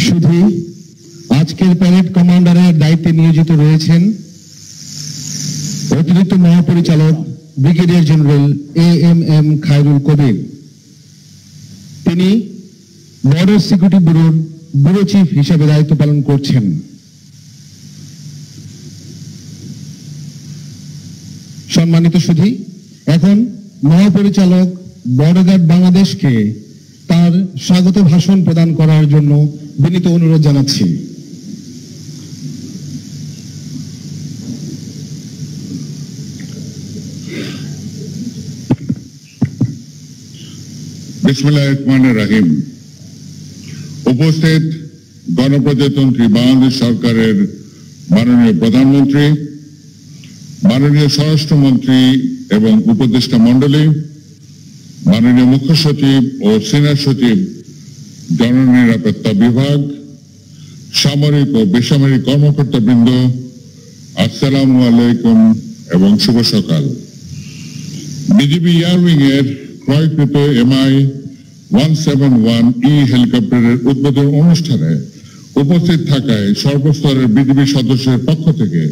শুধু আজকের প্যারেড কমান্ডারের দায়িত্বে নিয়োজিত রয়েছেন অতিরিক্ত মহাপরিচালক ব্রিগেডিয়ার জেনারেল AMM খায়রুল কবির। তিনি বর্ডার সিকিউরিটি ব্যুরোর ব্যুরো চিফ হিসেবে দায়িত্ব পালন করছেন। সম্মানিত সুধী, এখন মহাপরিচালক বর্ডার গার্ড বাংলাদেশকে তার স্বাগত ভাষণ প্রদান করার জন্য বিনীত অনুরোধ জানাচ্ছি। বিসমিল্লাহির রহমানির রহিম। উপস্থিত গণপ্রজাতন্ত্রী বাংলাদেশ সরকারের মাননীয় প্রধানমন্ত্রী, মাননীয় স্বরাষ্ট্রমন্ত্রী এবং উপদেষ্টা মণ্ডলী, মাননীয় মুখ্য সচিব ও সিনিয়র সচিব জননিরাপত্তা বিভাগ, সামরিক ও বেসামরিক কর্মকর্তাবৃন্দ, আসসালামু আলাইকুম এবং শুভ সকাল। বিজিবি এয়ারউইং এর ক্রয়কৃত MI-171E হেলিকপ্টারের উদ্বোধন অনুষ্ঠানে উপস্থিত থাকায় সর্বস্তরের বিজিবি সদস্যের পক্ষ থেকে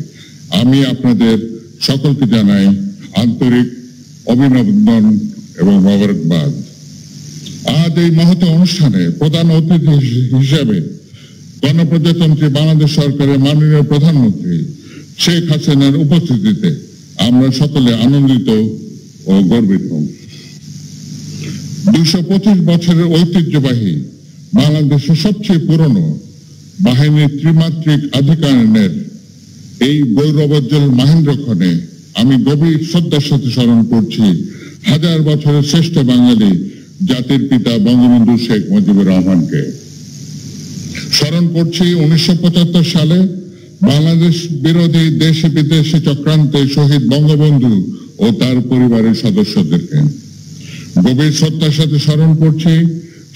আমি আপনাদের সকলকে জানাই আন্তরিক অভিনন্দন এবং মোবারকবাদ। আজ এই মহৎ অনুষ্ঠানে প্রধান অতিথি হিসেবে গণপ্রজাতন্ত্রী বাংলাদেশ সরকারের মাননীয় প্রধানমন্ত্রী শেখ হাসিনার উপস্থিতিতে আমরা সকলে আনন্দিত ও গর্বিত। 225 বছরের ঐতিহ্যবাহী বাংলাদেশের সবচেয়ে পুরনো বাহিনীর ত্রিমাত্রিক আধিকারিকের এই গৌরবোজ্জ্বল মহেন্দ্রক্ষণে আমি গভীর শ্রদ্ধার সাথে স্মরণ করছি হাজার বছরের শ্রেষ্ঠ বাঙালি জাতির পিতা বঙ্গবন্ধু শেখ মুজিবুর রহমানকে। স্মরণ করছি 1975 সালে বাংলাদেশ বিরোধী দেশে বিদেশে চক্রান্তে শহীদ বঙ্গবন্ধু ও তার পরিবারের সদস্যদেরকে। গভীর শ্রদ্ধার সাথে স্মরণ করছি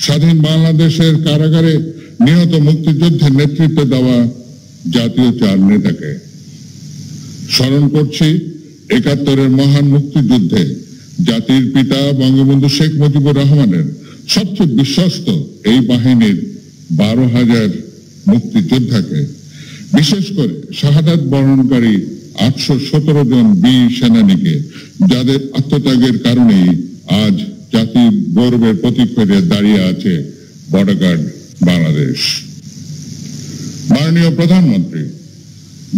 স্বাধীন বাংলাদেশের কারাগারে নিহত মুক্তিযুদ্ধের নেতৃত্ব দেওয়া জাতীয় 4 নেতাকে। স্মরণ করছি 71-এর মহান মুক্তিযুদ্ধে জাতির পিতা বঙ্গবন্ধু শেখ মুজিবুর রহমানের সবচেয়ে বিশ্বস্ত এই বাহিনীর 12,000 মুক্তিযোদ্ধাকে, বিশেষ করে শাহাদাত বরণকারী 817 জন বীর সেনানীকে, যাদের আত্মত্যাগের কারণেই আজ জাতির গৌরবের প্রতীক হয়ে দাঁড়িয়ে আছে বর্ডার গার্ড বাংলাদেশ। মাননীয় প্রধানমন্ত্রী,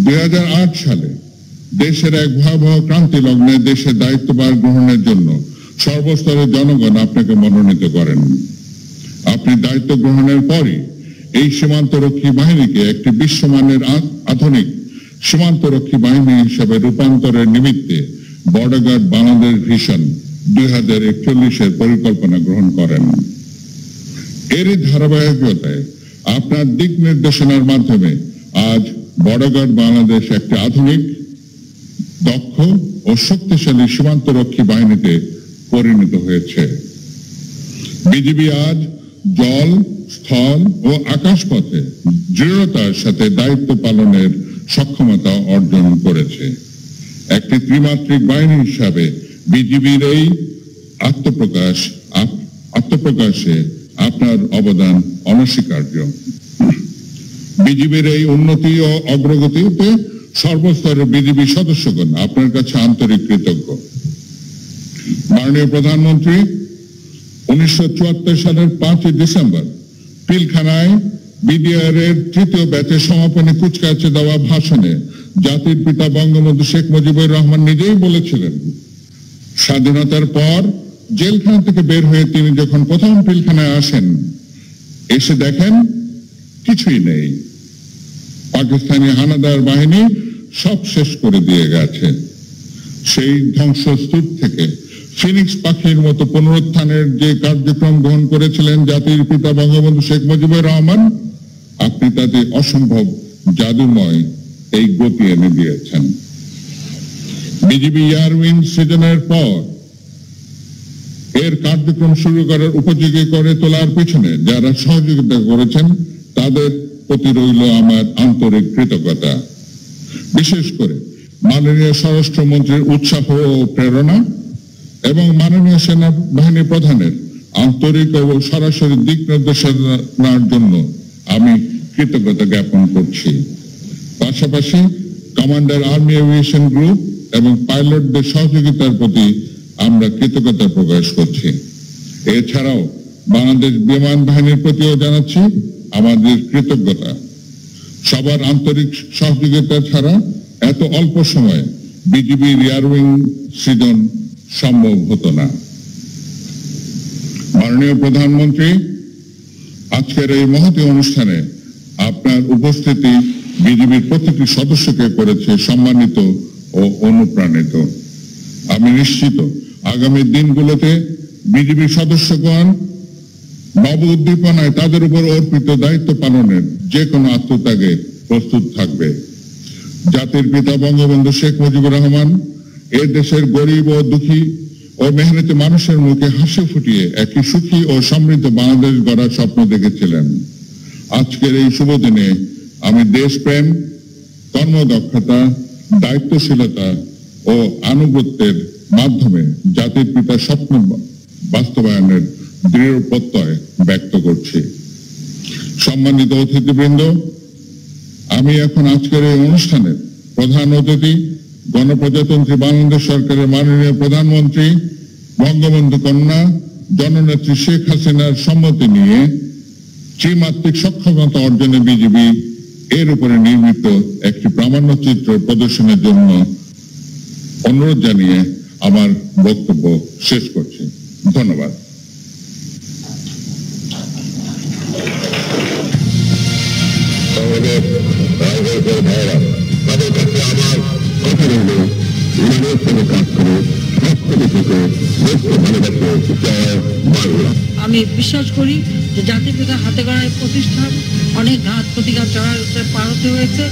2008 সালে দেশের এক ভয়াবহ ক্রান্তি লগ্নে দেশের দায়িত্বভার গ্রহণের জন্য সর্বস্তরের জনগণ আপনাকে মনোনীত করেন। আপনি দায়িত্ব গ্রহণের পরই এই সীমান্তরক্ষী বাহিনীকে একটি বিশ্বমানের আধুনিক সীমান্তরক্ষী বাহিনী হিসেবে রূপান্তরের নিমিত্তে বর্ডার গার্ড বাংলাদেশ ভিশন 2041-এর পরিকল্পনা গ্রহণ করেন। এরই ধারাবাহিকতায় আপনার দিক নির্দেশনার মাধ্যমে আজ বর্ডার গার্ড বাংলাদেশ একটি আধুনিক, দক্ষ ও শক্তিশালী সীমান্তরক্ষী বাহিনীতে পরিণত হয়েছে। বিজিবি আজ জল, স্থল ও আকাশপথে দৃঢ়তার সাথে দায়িত্ব পালনের সক্ষমতা অর্জন করেছে। একটি ত্রিমাত্রিক বাহিনী হিসাবে বিজিবির এই আত্মপ্রকাশে আপনার অবদান অনস্বীকার্য। বিজিবির এই উন্নতি ও অগ্রগতিতে সর্বস্তরের বিজিবি সদস্যগণ আপনার কাছে আন্তরিক কৃতজ্ঞ। মাননীয় প্রধানমন্ত্রী, 1974 সালের 5 ডিসেম্বর পিলখানায় বিডিআর এর 3য় ব্যাচের সমাপনী কুচকাওয়াজে দেওয়া ভাষণে জাতির পিতা বঙ্গবন্ধু শেখ মুজিবুর রহমান নিজেই বলেছিলেন, স্বাধীনতার পর জেলখানা থেকে বের হয়ে তিনি যখন প্রথম পিলখানায় আসেন, এসে দেখেন কিছুই নেই। পাকিস্তানি হানাদার বাহিনী সব শেষ করে দিয়ে গেছে। সেই ধ্বংসস্তূপ থেকে ফিনিক্স পাখির মতো পুনরুত্থানের যে কার্যক্রম গ্রহণ করেছিলেন জাতির পিতা বঙ্গবন্ধু শেখ মুজিবুর রহমান, আপনি তাতে অসম্ভব জাদুময় এই গতি এনে দিয়েছেন। বিজিবি এয়ারউইং সৃজনের পর এর কার্যক্রম শুরু করার উপযোগী করে তোলার পেছনে যারা সহযোগিতা করেছেন তাদের প্রতি রইল আমার আন্তরিক কৃতজ্ঞতা। বিশেষ করে মাননীয় স্বরাষ্ট্রমন্ত্রীর উৎসাহ ও প্রেরণা এবং মাননীয় সেনাবাহিনী প্রধানের আন্তরিক ও সরাসরি দিক নির্দেশনার জন্য আমি কৃতজ্ঞতা জ্ঞাপন করছি। পাশাপাশি কমান্ডার আর্মি এভিয়েশন গ্রুপ এবং পাইলটদের সহযোগিতার প্রতি আমরা কৃতজ্ঞতা প্রকাশ করছি। এছাড়াও বাংলাদেশ বিমান বাহিনীর প্রতিও জানাচ্ছি আমাদের কৃতজ্ঞতা। সবার আন্তরিক সহযোগিতা ছাড়া এত অল্প সময়ে বিজিবি এয়ার উইং সৃজন সম্ভব হতো না। মাননীয় প্রধানমন্ত্রী, আজকের এই মহতী অনুষ্ঠানে আপনার উপস্থিতি বিজিবির প্রতিটি সদস্যকে করেছে সম্মানিত ও অনুপ্রাণিত। আমি নিশ্চিত আগামী দিনগুলোতে বিজিবির সদস্যগণ নব উদ্দীপনায় তাদের উপর অর্পিত দায়িত্ব পালনের যে কোনো আত্মত্যাগে প্রস্তুত থাকবে। জাতির পিতা বঙ্গবন্ধু শেখ মুজিবুর রহমান এ দেশের গরিব ও দুঃখী ও মেহনতি মানুষের মুখে হাসি ফুটিয়ে একটি সুখী ও সমৃদ্ধ বাংলাদেশ গড়ার স্বপ্ন দেখেছিলেন। আজকের এই শুভ দিনে আমি দেশপ্রেম, কর্মদক্ষতা, দায়িত্বশীলতা ও আনুগত্যের মাধ্যমে জাতির পিতার স্বপ্ন বাস্তবায়নের দৃঢ় প্রত্যয় ব্যক্ত করছি। সম্মানিত অতিথিবৃন্দ, আমি এখন আজকের এই অনুষ্ঠানের প্রধান অতিথি গণপ্রজাতন্ত্রী বাংলাদেশ সরকারের মাননীয় প্রধানমন্ত্রী বঙ্গবন্ধু কন্যা জননেত্রী শেখ হাসিনার সম্মতি নিয়ে ত্রিমাত্রিক সক্ষমতা অর্জনে বিজিবি এর উপরে নির্মিত একটি প্রামাণ্যচিত্র প্রদর্শনের জন্য অনুরোধ জানিয়ে আমার বক্তব্য শেষ করছি। ধন্যবাদ। আমি বিশ্বাস করি যে জাতির পিতা হাতে গড়ায় প্রতিষ্ঠান অনেক ঘাত প্রতিঘাত পার হতে হয়েছে।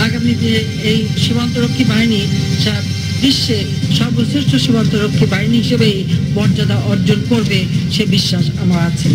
আগামী দিনে এই সীমান্তরক্ষী বাহিনী বিশ্বে সর্বশ্রেষ্ঠ সীমান্তরক্ষী বাহিনী হিসেবেই মর্যাদা অর্জন করবে সে বিশ্বাস আমার আছে।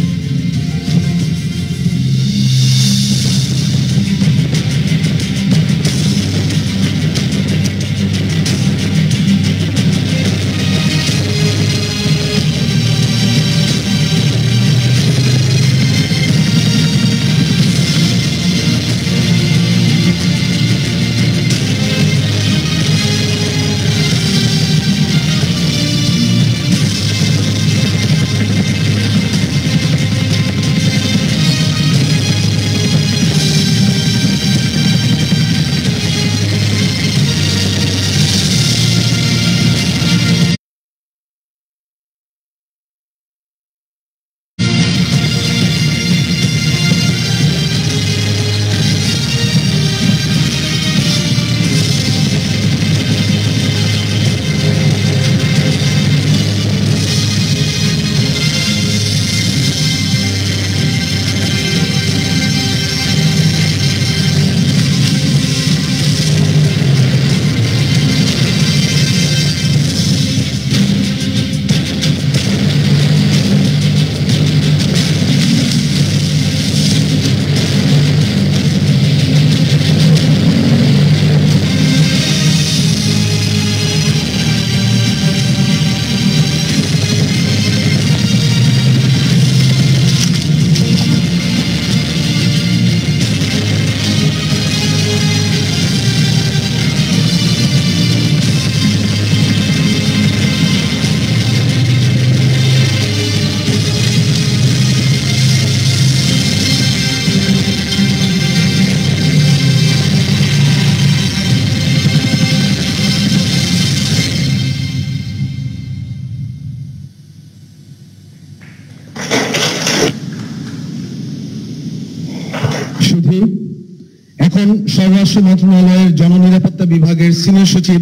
এখন স্বরাষ্ট্র মন্ত্রণালয়ের জননিরাপত্তা বিভাগের সিনিয়র সচিব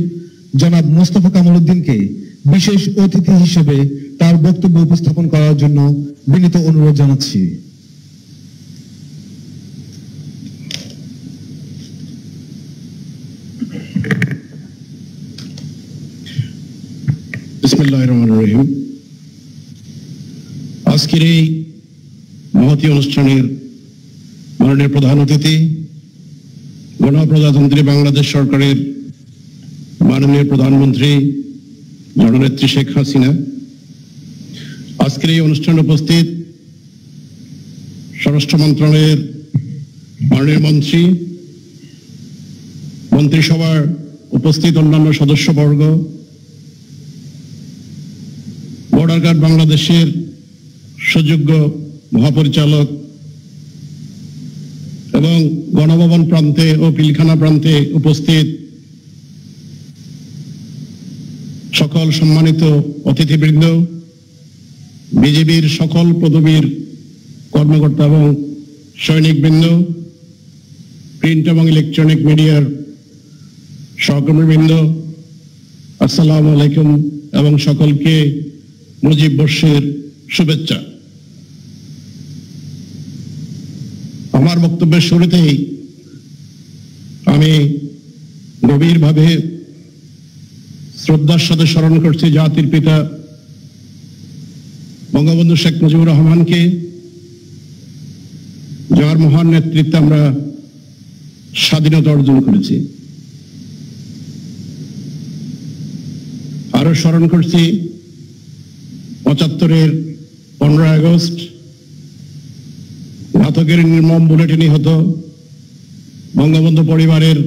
জনাব মোস্তফা কামাল উদ্দিনকে বিশেষ অতিথি হিসেবে তার বক্তব্য উপস্থাপন করার জন্য বিনীত অনুরোধ জানাচ্ছি। বিসমিল্লাহির রহমানির রহিম। আজকের এই মহতী অনুষ্ঠানের মাননীয় প্রধান অতিথি গণপ্রজাতন্ত্রী বাংলাদেশ সরকারের মাননীয় প্রধানমন্ত্রী জননেত্রী শেখ হাসিনা, আজকের এই অনুষ্ঠানে উপস্থিত স্বরাষ্ট্র মন্ত্রণালয়ের মাননীয় মন্ত্রী, মন্ত্রিসভার উপস্থিত অন্যান্য সদস্যবর্গ, বর্ডার গার্ড বাংলাদেশের সুযোগ্য মহাপরিচালক এবং গণভবন প্রান্তে ও পিলখানা প্রান্তে উপস্থিত সকল সম্মানিত অতিথিবৃন্দ, বিজিবির সকল পদবীর কর্মকর্তা এবং সৈনিকবৃন্দ, প্রিন্ট এবং ইলেকট্রনিক মিডিয়ার সহকর্মীবৃন্দ, আসসালামু আলাইকুম এবং সকলকে মুজিব বর্ষের শুভেচ্ছা। আমার বক্তব্যের শুরুতেই আমি গভীরভাবে শ্রদ্ধার সাথে স্মরণ করছি জাতির পিতা বঙ্গবন্ধু শেখ মুজিবুর রহমানকে, যার মহান নেতৃত্বে আমরা স্বাধীনতা অর্জন করেছি। আরো স্মরণ করছি ৭৫-এর ১৫ আগস্ট ঘাতকের নির্মম বুলেটে নিহত বঙ্গবন্ধু পরিবারের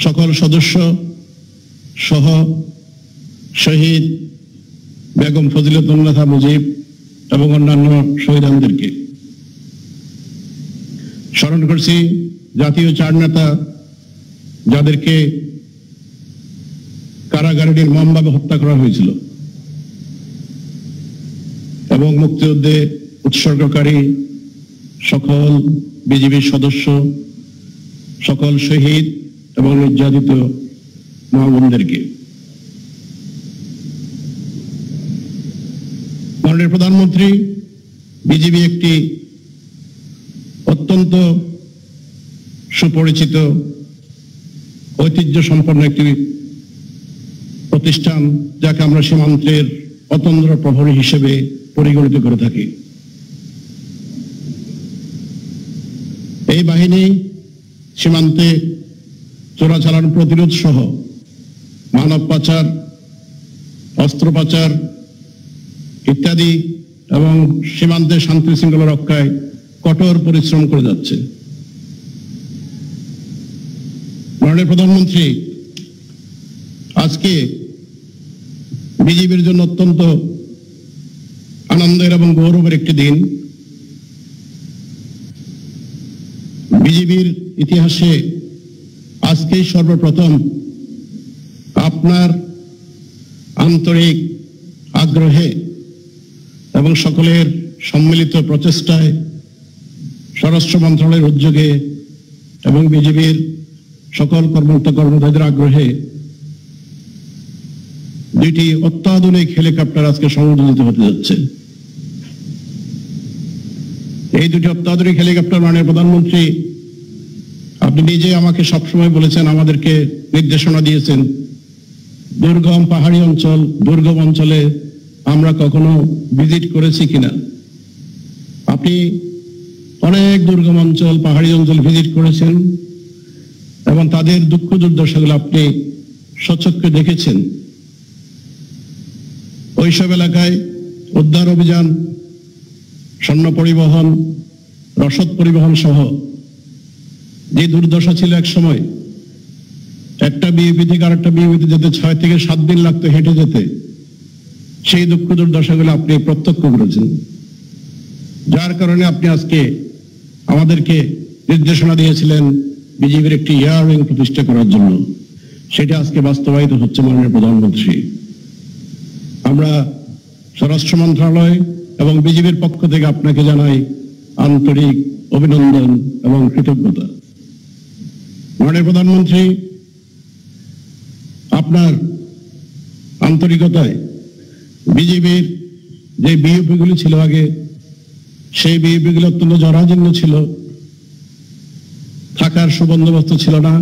সকল সদস্য সহ শহীদ বেগম ফজিলাতুন্নেছা মুজিব এবং অন্যান্য শহীদানদেরকে। স্মরণ করছি জাতীয় চার নেতা যাদেরকে কারাগারে নির্মমভাবে হত্যা করা হয়েছিল এবং মুক্তিযুদ্ধে উৎসর্গকারী সকল বিজিবির সদস্য, সকল শহীদ এবং নির্যাতিত মা বোনদেরকে। মাননীয় প্রধানমন্ত্রী, বিজিবি একটি অত্যন্ত সুপরিচিত ঐতিহ্য সম্পন্ন একটি প্রতিষ্ঠান, যাকে আমরা সীমান্তের অতন্দ্র প্রহরী হিসেবে পরিগণিত করে থাকি। এই বাহিনী সীমান্তে চোরাচালান প্রতিরোধ সহ মানব পাচার, অস্ত্র পাচার ইত্যাদি এবং সীমান্তে শান্তি শৃঙ্খলা রক্ষায় কঠোর পরিশ্রম করে যাচ্ছে। মাননীয় প্রধানমন্ত্রী, আজকে বিজিবির জন্য অত্যন্ত আনন্দের এবং গৌরবের একটি দিন। বিজিবির ইতিহাসে আজকেই সর্বপ্রথম আপনার আন্তরিক আগ্রহে এবং সকলের সম্মিলিত প্রচেষ্টায়, স্বরাষ্ট্র মন্ত্রণালয়ের উদ্যোগে এবং বিজিবির সকল কর্মকর্তাদের আগ্রহে দুইটি অত্যাধুনিক হেলিকপ্টার আজকে সংযোজিত হতে যাচ্ছে। এই দুটি অত্যাধুনিক হেলিকপ্টার মাননীয় প্রধানমন্ত্রী আপনি নিজে আমাকে সবসময় বলেছেন, আমাদেরকে নির্দেশনা দিয়েছেন, দুর্গম পাহাড়ি অঞ্চল, দুর্গম অঞ্চলে আমরা কখনো ভিজিট করেছি কিনা। আপনি অনেক দুর্গম অঞ্চল, পাহাড়ি অঞ্চল ভিজিট করেছেন এবং তাদের দুঃখ দুর্দশাগুলো আপনি সচক্ষে দেখেছেন। ওইসব এলাকায় উদ্ধার অভিযান, সৈন্য পরিবহন, রসদ পরিবহন সহ যে দুর্দশা ছিল এক সময়, একটা বিএপি থেকে আরেকটা বিএপিতে যেতে 6 থেকে 7 দিন লাগতো হেঁটে যেতে, সেই দুঃখ দুর্দশাগুলো আপনি প্রত্যক্ষ করেছেন। যার কারণে আপনি আজকে আমাদেরকে নির্দেশনা দিয়েছিলেন বিজিবির একটি এয়ার উইং প্রতিষ্ঠা করার জন্য। সেটা আজকে বাস্তবায়িত হচ্ছে মাননীয় প্রধানমন্ত্রী। আমরা স্বরাষ্ট্র মন্ত্রণালয় এবং বিজিবির পক্ষ থেকে আপনাকে জানাই আন্তরিক অভিনন্দন এবং কৃতজ্ঞতা। মাননীয় প্রধানমন্ত্রী, আপনার আন্তরিকতায় বিজিবির যে বিএপি গুলি ছিল আগে, সেই বিএপি গুলি অত্যন্ত জরাজীর্ণ ছিল, থাকার সুবন্দোবস্ত ছিল না,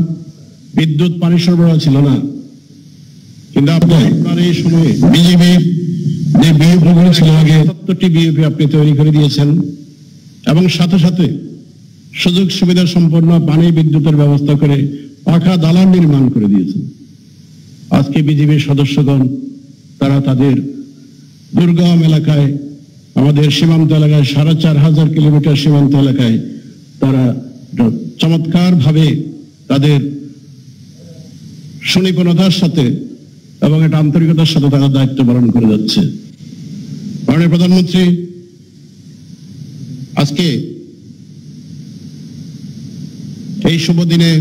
বিদ্যুৎ পানি সরবরাহ ছিল না। কিন্তু আপনার এই সময়ে বিজিবির যে বিএপিগুলো ছিল আগে 70টি বিএপি আপনি তৈরি করে দিয়েছেন এবং সাথে সাথে সুযোগ সুবিধা সম্পন্ন পানি বিদ্যুতের ব্যবস্থা করে পাখা দালান নির্মাণ করে দিয়েছেন। আজকে বিজিবির সদস্যগণ তারা তাদের দুর্গম এলাকায়, আমাদের সীমান্ত এলাকায় 4500 কিলোমিটার সীমান্ত এলাকায় তারা চমৎকার ভাবে তাদের সুনিপুণতার সাথে এবং একটা আন্তরিকতার সাথে তারা দায়িত্ব পালন করে যাচ্ছে। মাননীয় প্রধানমন্ত্রী, আজকে এই শুভ দিনে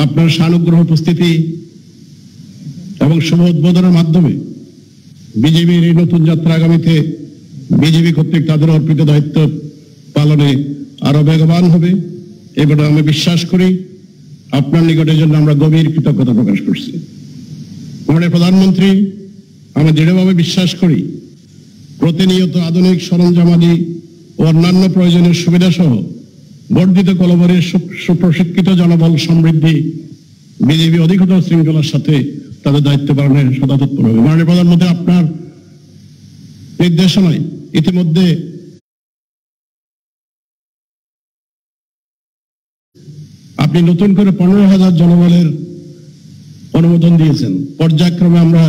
আপনার সানুগ্রহ উপস্থিতি এবং শুভ উদ্বোধনের মাধ্যমে বিজেপির এই নতুন যাত্রা আগামীতে বিজেপি কর্তৃক তাদের অর্পিত দায়িত্ব পালনে আরো বেগবান হবে এবারে আমি বিশ্বাস করি। আপনার নিকটের জন্য আমরা গভীর কৃতজ্ঞতা প্রকাশ করছি। মাননীয় প্রধানমন্ত্রী, আমি দৃঢ়ভাবে বিশ্বাস করি প্রতিনিয়ত আধুনিক সরঞ্জামাদি ও অন্যান্য প্রয়োজনীয় সুবিধা সহ বর্ধিত কলবরের সুপ্রশিক্ষিত জনবল সমৃদ্ধি বিজেপি অধিকতর শৃঙ্খলার সাথে তাদের দায়িত্ব পালনের সদা তৎপর হবে। মাননীয় প্রধানমন্ত্রী, আপনার নির্দেশনায় ইতিমধ্যে আপনি নতুন করে 15,000 জনবলের অনুমোদন দিয়েছেন। পর্যায়ক্রমে আমরা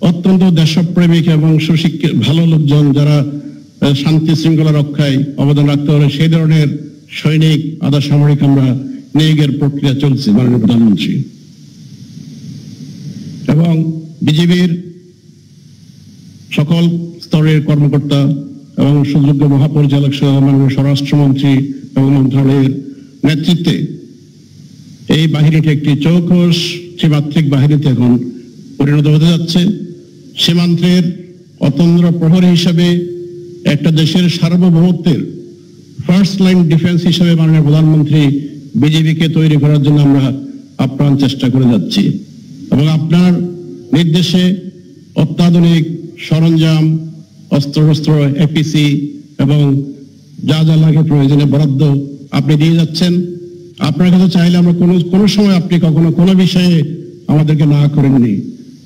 অত্যন্ত দেশপ্রেমিক এবং সুশিক্ষিত ভালো লোকজন যারা শান্তি শৃঙ্খলা রক্ষায় অবদান রাখতে পারে সেই ধরনের সৈনিক আধা সামরিক আমরা নিয়োগের প্রক্রিয়া চলছে মাননীয় প্রধানমন্ত্রী। এবং বিজেপির সকল স্তরের কর্মকর্তা এবং সুযোগ্য মহাপরিচালক সহ মাননীয় স্বরাষ্ট্রমন্ত্রী এবং মন্ত্রণালয়ের নেতৃত্বে এই বাহিনীটি একটি চৌকস ত্রিমাত্রিক বাহিনীতে এখন পরিণত হতে যাচ্ছে। সীমান্তের অতন্দ্র প্রহরী হিসেবে একটা দেশের সার্বভৌমত্বের ফার্স্ট লাইন ডিফেন্স হিসেবে মাননীয় প্রধানমন্ত্রী বিজেপিকে তৈরি করার জন্য আমরা আপ্রাণ চেষ্টা করে যাচ্ছি এবং আপনার নির্দেশে অত্যাধুনিক সরঞ্জাম, অস্ত্র এপিসি এবং যা যা লাগে প্রয়োজনে বরাদ্দ আপনি দিয়ে যাচ্ছেন। আপনার কাছে চাইলে আমরা কোনো সময় আপনি কখনো কোনো বিষয়ে আমাদেরকে না করেননি।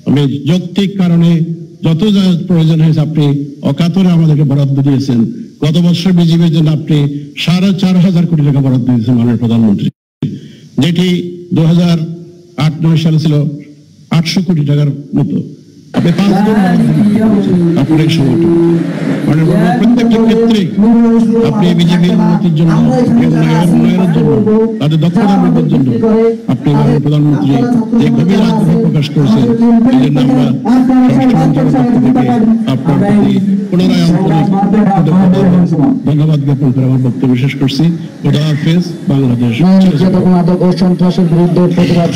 আমি যৌক্তিক কারণে যত যা প্রয়োজন হয়েছে আপনি অকাতরে আমাদেরকে বরাদ্দ দিয়েছেন। গত বছর বিজেপির জন্য আপনি 4,500 কোটি টাকা বরাদ্দ দিয়েছেন মাননীয় প্রধানমন্ত্রী, যেটি 2008-9 সালে ছিল 800 কোটি টাকার মতো। আপনি 5 গুণ আপনার এই সময়টি প্রত্যেকটা ক্ষেত্রে আপনি বিজেপির উন্নতির জন্য, উন্নয়নের জন্য, তাদের দক্ষতা বৃদ্ধির জন্য আপনি মাননীয় প্রধানমন্ত্রী যে গভীর আগ্রহ প্রকাশ করেছেন এই জন্য আমরা আপনার প্রতি পুনরায় আন্তরিক ধন্যবাদ জ্ঞাপন করে আমার বক্তব্য শেষ করছি। খোদা হাফেজ। বাংলাদেশ মাদক ও সন্ত্রাসের বিরুদ্ধে প্রতিবাদ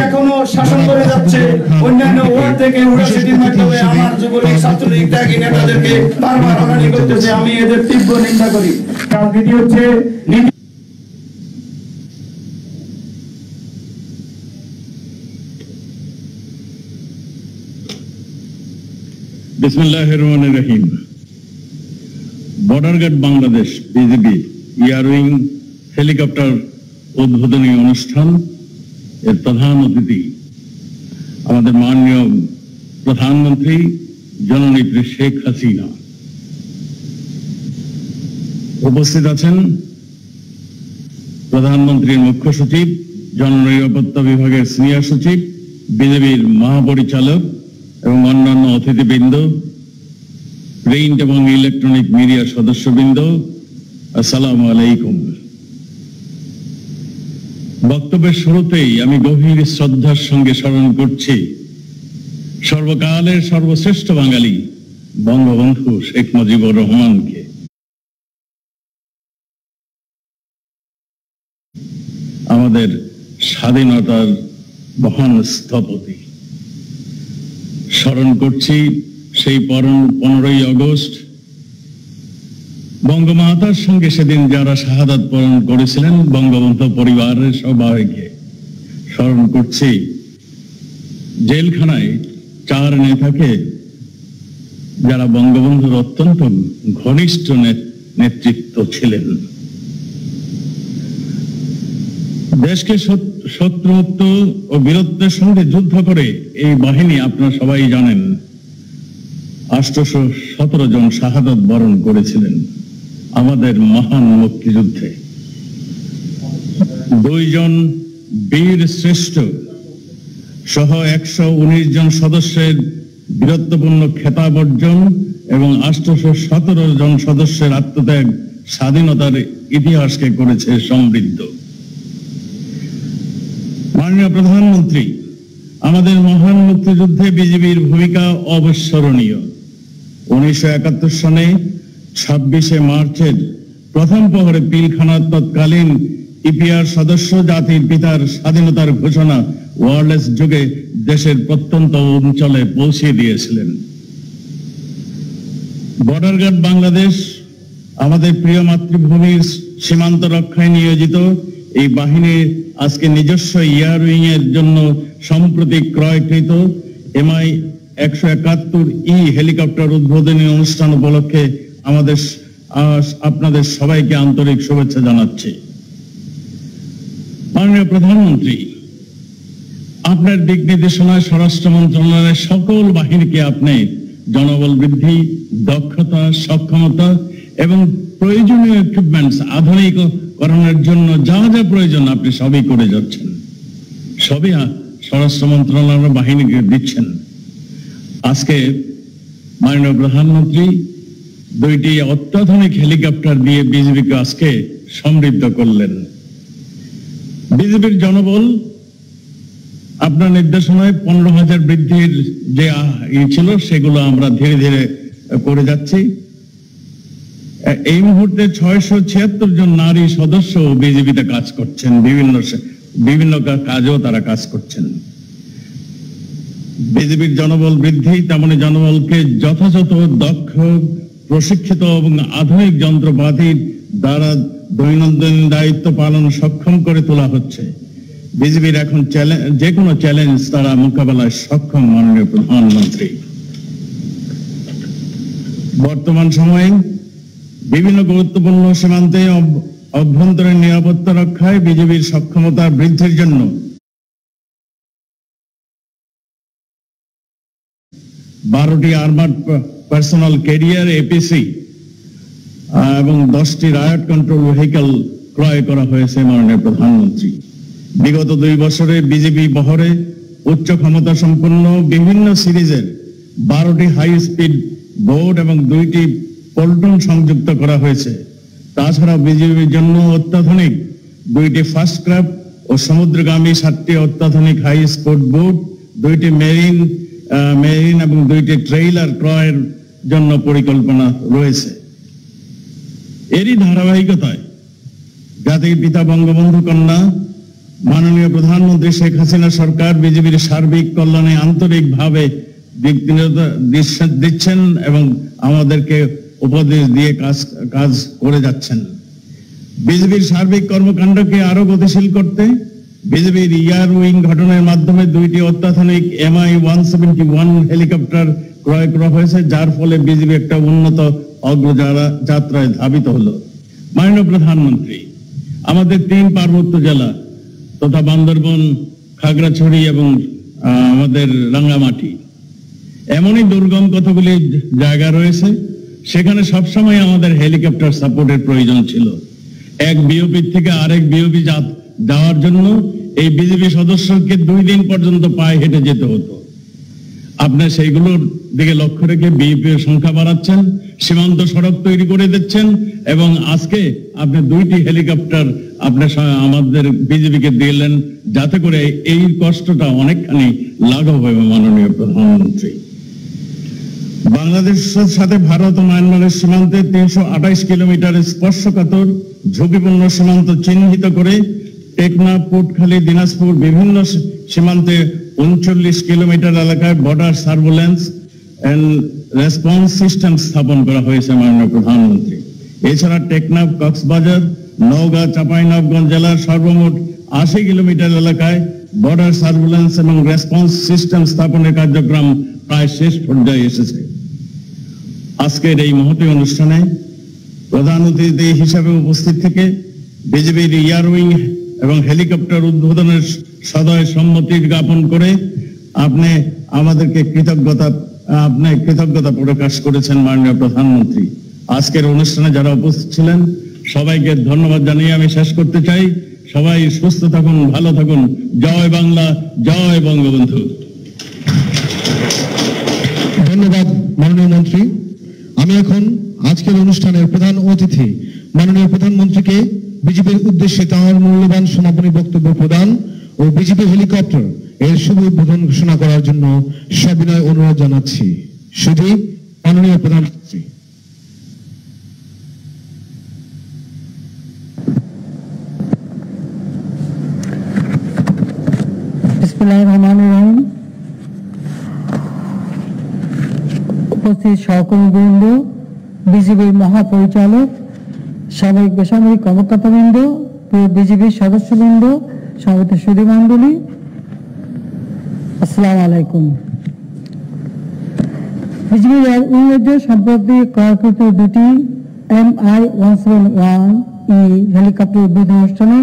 এখনো শাসন করে যাচ্ছে। অন্যান্য ওয়ার্ড থেকে ইউনিভার্সিটির মাধ্যমে আমার যুবলীগ ছাত্রলীগ ত্যাগী নেতাদেরকে বারবার হয়রানি করতেছে। আমি এদের তীব্র নিন্দা করি। রাজনীতি হচ্ছে বিসমিল্লাহির রহমানির রহিম। Border guard Bangladesh BGB air wing helicopter উদ্বোধনী অনুষ্ঠান এর প্রধান অতিথি আমাদের মাননীয় প্রধানমন্ত্রী জননেত্রী শেখ হাসিনা। উপস্থিত আছেন প্রধানমন্ত্রীর মুখ্য সচিব, জননিরাপত্তা বিভাগের সিনিয়র সচিব, বিজেপির মহাপরিচালক এবং অন্যান্য অতিথিবৃন্দ, প্রিন্ট এবং ইলেকট্রনিক মিডিয়ার সদস্যবৃন্দ, আসসালামু আলাইকুম। বক্তব্যের শুরুতেই আমি গভীর শ্রদ্ধার সঙ্গে স্মরণ করছি সর্বকালের সর্বশ্রেষ্ঠ বাঙালি বঙ্গবন্ধু শেখ মুজিবুর রহমানকে। আমাদের স্বাধীনতার মহান স্থপতি। স্মরণ করছি সেই 15ই আগস্ট বঙ্গমাতার সঙ্গে সেদিন যারা শাহাদাত বরণ করেছিলেন বঙ্গবন্ধু পরিবারের সবাইকে। স্মরণ করছি জেলখানায় 4 নেতাকে যারা বঙ্গবন্ধুর অত্যন্ত ঘনিষ্ঠ নেতৃত্ব ছিলেন। দেশকে শত্রুমুক্ত ও বীরত্বের সঙ্গে যুদ্ধ করে এই বাহিনী আপনারা সবাই জানেন 817 জন শাহাদাত বরণ করেছিলেন আমাদের মহান মুক্তিযুদ্ধে। 2 জন বীর শ্রেষ্ঠ সহ 119 জন সদস্যের বীরত্বপূর্ণ খেতাব অর্জন এবং 817 জন সদস্যের আত্মত্যাগ স্বাধীনতার ইতিহাসকে করেছে সমৃদ্ধ। মাননীয় প্রধানমন্ত্রী, আমাদের মহান মুক্তিযুদ্ধে বিজেপির ভূমিকা অবিস্মরণীয়। 1971 সনে 26শে মার্চের প্রথম প্রহরে পিলখানার তৎকালীন ইপিআর সদস্য জাতির পিতার স্বাধীনতার ঘোষণা ওয়্যারলেস যুগে দেশের প্রত্যন্ত অঞ্চলে পৌঁছে দিয়েছিলেন। বর্ডার গার্ড বাংলাদেশ আমাদের প্রিয় মাতৃভূমির সীমান্ত রক্ষায় নিয়োজিত এই বাহিনীর আজকে নিজস্ব এয়ারউইং এর জন্য সম্প্রতি ক্রয়কৃত MI 171E হেলিকপ্টার উদ্বোধনী অনুষ্ঠান উপলক্ষে আপনাদের সবাইকে আন্তরিক শুভেচ্ছা জানাচ্ছি। মাননীয় প্রধানমন্ত্রী, আপনার দিক নির্দেশনায় স্বরাষ্ট্র মন্ত্রণালয়ের সকল বাহিনীকে আপনি জনবল বৃদ্ধি, দক্ষতা, সক্ষমতা এবং প্রয়োজনীয় ইকুইপমেন্টস আধুনিকরণের জন্য যা যা প্রয়োজন আপনি সবই করে যাচ্ছেন, সবই স্বরাষ্ট্র মন্ত্রণালয়ের বাহিনীকে দিচ্ছেন। আজকে মাননীয় প্রধানমন্ত্রী 2টি অত্যাধুনিক হেলিকপ্টার দিয়ে বিজেপিকে আজকে সমৃদ্ধ করলেন। বিজেপির জনবল আপনার নির্দেশনায় 15,000 বৃদ্ধির যে ছিল সেগুলো আমরা ধীরে ধীরে করে যাচ্ছি। এই মুহূর্তে 676 জন নারী সদস্য বিজেপিতে কাজ করছেন, বিভিন্ন কাজেও তারা কাজ করছেন। বিজেপির জনবল বৃদ্ধি তেমনি জনবলকে যথাযথ দক্ষ, প্রশিক্ষিত এবং আধুনিক যন্ত্রপাতির দ্বারা দৈনন্দিন দায়িত্ব পালন সক্ষম করে তোলা হচ্ছে। বিজেপির এখন যে কোনো চ্যালেঞ্জ তারা মোকাবেলায় সক্ষম। মাননীয় প্রধানমন্ত্রী, বর্তমান সময়ে বিভিন্ন গুরুত্বপূর্ণ সীমান্তে অভ্যন্তরীণ নিরাপত্তা রক্ষায় বিজেপির সক্ষমতা বৃদ্ধির জন্য 12টি আর্মার্ড পার্সোনাল ক্যারিয়ার APC এবং 10টি রায়ট কন্ট্রোল ভেহিকল ক্রয় করা হয়েছে। মাননীয় প্রধানমন্ত্রী, বিগত 2 বছরে বিজেপি বহরে উচ্চ ক্ষমতা সম্পন্ন বিভিন্ন সিরিজের 12টি হাই স্পিড বোট এবং 2টি পল্টন সংযুক্ত করা হয়েছে। তাছাড়া বিজেপির জন্য অত্যাধুনিক 2টি ফাস্ট ক্রাফট ও সমুদ্রগামী 7টি অত্যাধুনিক হাই স্পিড বোট, 2টি মেরিন এবং 2টি ট্রেইলার ক্রয়ের জন্য পরিকল্পনা রয়েছে। এরই ধারাবাহিকতায় জাতির পিতা বঙ্গবন্ধু কন্যা মাননীয় প্রধানমন্ত্রী শেখ হাসিনা সরকার বিজেপির সার্বিক কল্যাণে আন্তরিকভাবে দিচ্ছেন এবং আমাদেরকে উপদেশ দিয়ে কাজ করে যাচ্ছেন। বিজেপির সার্বিক কর্মকাণ্ডকে আরো গতিশীল করতে বিজেপির এয়ারউইং গঠনের মাধ্যমে 2টি অত্যাধুনিক MI 171 হেলিকপ্টার ক্রয় করা হয়েছে, যার ফলে বিজেপি একটা উন্নত অগ্রযাত্রায় ধাবিত হলো। মাননীয় প্রধানমন্ত্রী, আমাদের 3 পার্বত্য জেলা তথা বান্দরবন, খাগড়াছড়ি এবং আমাদের রাঙ্গামাটি এমনই দুর্গম কতগুলি জায়গা রয়েছে, সেখানে সবসময় আমাদের হেলিকপ্টার সাপোর্টের প্রয়োজন ছিল। এক বিওপি থেকে আরেক বিওপি যাওয়ার জন্য এই বিজেপি সদস্যকে 2 দিন পর্যন্ত পায়ে হেঁটে যেতে হতো। আপনি সেইগুলোর দিকে লক্ষ্য রেখে বিওপি এর সংখ্যা বাড়াচ্ছেন, সীমান্ত সড়ক তৈরি করে দিচ্ছেন এবং আজকে আপনি 2টি হেলিকপ্টার আপনি আমাদের বিজেপিকে দিলেন, যাতে করে এই কষ্টটা অনেকখানি লাঘব হবে। মাননীয় প্রধানমন্ত্রী, বাংলাদেশের সাথে ভারত ও মায়ানমারের সীমান্তে 328 কিলোমিটারের স্পর্শকাতর ঝুঁকিপূর্ণ সীমান্ত চিহ্নিত করে টেকনাফ, কোটখালী, দিনাজপুর বিভিন্ন সীমান্তে 39 কিলোমিটার এলাকায় border surveillance and response system স্থাপন করা হয়েছে। মাননীয় প্রধানমন্ত্রী, এছাড়া টেকনাফ, কক্সবাজার, নওগাঁ, চাঁপাইনবাবগঞ্জ জেলার সর্বমোট 80 কিলোমিটার এলাকায় বর্ডার সার্ভেলেন্স এবং রেসপন্স সিস্টেম স্থাপনের কার্যক্রম প্রায় শেষ পর্যায়ে এসেছে। আজকের এই মহতী অনুষ্ঠানে প্রধান অতিথি হিসাবে উপস্থিত থেকে বিজেপির এয়ারউইং এবং হেলিকপ্টার উদ্বোধনের সদয় সম্মতি জ্ঞাপন করে আপনি আমাদেরকে কৃতজ্ঞতা প্রকাশ করেছেন মাননীয় প্রধানমন্ত্রী। আজকের অনুষ্ঠানে যারা উপস্থিত ছিলেন সবাইকে ধন্যবাদ জানিয়ে আমি শেষ করতে চাই। সবাই সুস্থ থাকুন, ভালো থাকুন। জয় বাংলা, জয় বঙ্গবন্ধু। ধন্যবাদ মাননীয় মন্ত্রী। আমি এখন আজকের অনুষ্ঠানের প্রধান অতিথি মাননীয় প্রধানমন্ত্রীকে বিজেপির উদ্দেশ্যে তাঁর মূল্যবান সমাপনী বক্তব্য প্রদান ও বিজেপি হেলিকপ্টার এর শুভ উদ্বোধন ঘোষণা করার জন্য সবিনয় অনুরোধ জানাচ্ছি। শুধু মাননীয় প্রধানমন্ত্রী। বিসমিল্লাহির রহমানির রহিম। উপস্থিত সহকর্মীবৃন্দ, বিজেপির মহাপরিচালক, সামরিক বেসামরিক কর্মকর্তাবৃন্দ, প্রিয় বিজেপির সদস্যবৃন্দ, সমবেত সুধী মণ্ডলী, আসসালামু আলাইকুম। বিজেপির উল্লেখযোগ্য সম্প্রতি ক্রয়কৃত দুটি MI-171E হেলিকপ্টার উদ্বোধন অনুষ্ঠানে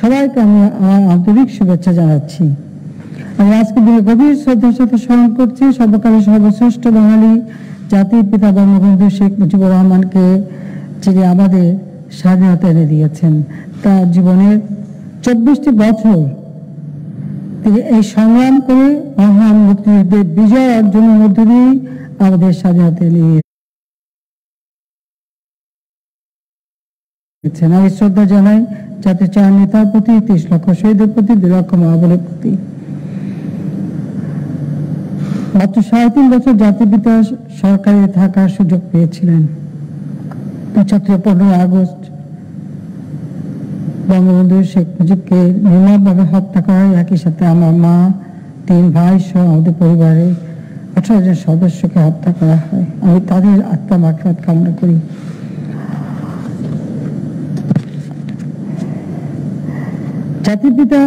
সবাইকে আমি আমার আন্তরিক শুভেচ্ছা জানাচ্ছি। আমি আজকে দিনে গভীর শ্রদ্ধার সাথে স্মরণ করছি সর্বকালের সর্বশ্রেষ্ঠ বাঙালি জাতির পিতা বঙ্গবন্ধু শেখ মুজিবুর রহমানকে, যিনি আমাদের স্বাধীনতা এনে দিয়েছেন। তার জীবনের 24টি বছর তিনি এই সংগ্রাম করে মহান মুক্তিযুদ্ধের বিজয় অর্জনের মধ্য দিয়েই আমাদের স্বাধীনতা এনে দিয়েছেন। আমি শ্রদ্ধা জানাই জাতির চার নেতার প্রতি, 30 লক্ষ শহীদের প্রতি, 2 লক্ষ মা বোনের প্রতি। মাত্র 3.5 বছর জাতির পিতা সরকারে থাকার সুযোগ পেয়েছিলেন। 15 আগস্ট বঙ্গবন্ধু শেখ মুজিবকে নির্মমভাবে হত্যা করা হয়। একই সাথে আমার মা, 3 ভাই সহ আমাদের পরিবারে 18 জন সদস্যকে হত্যা করা হয়। আমি তাদের আত্মা মাগফিরাত কামনা করি। জাতির পিতা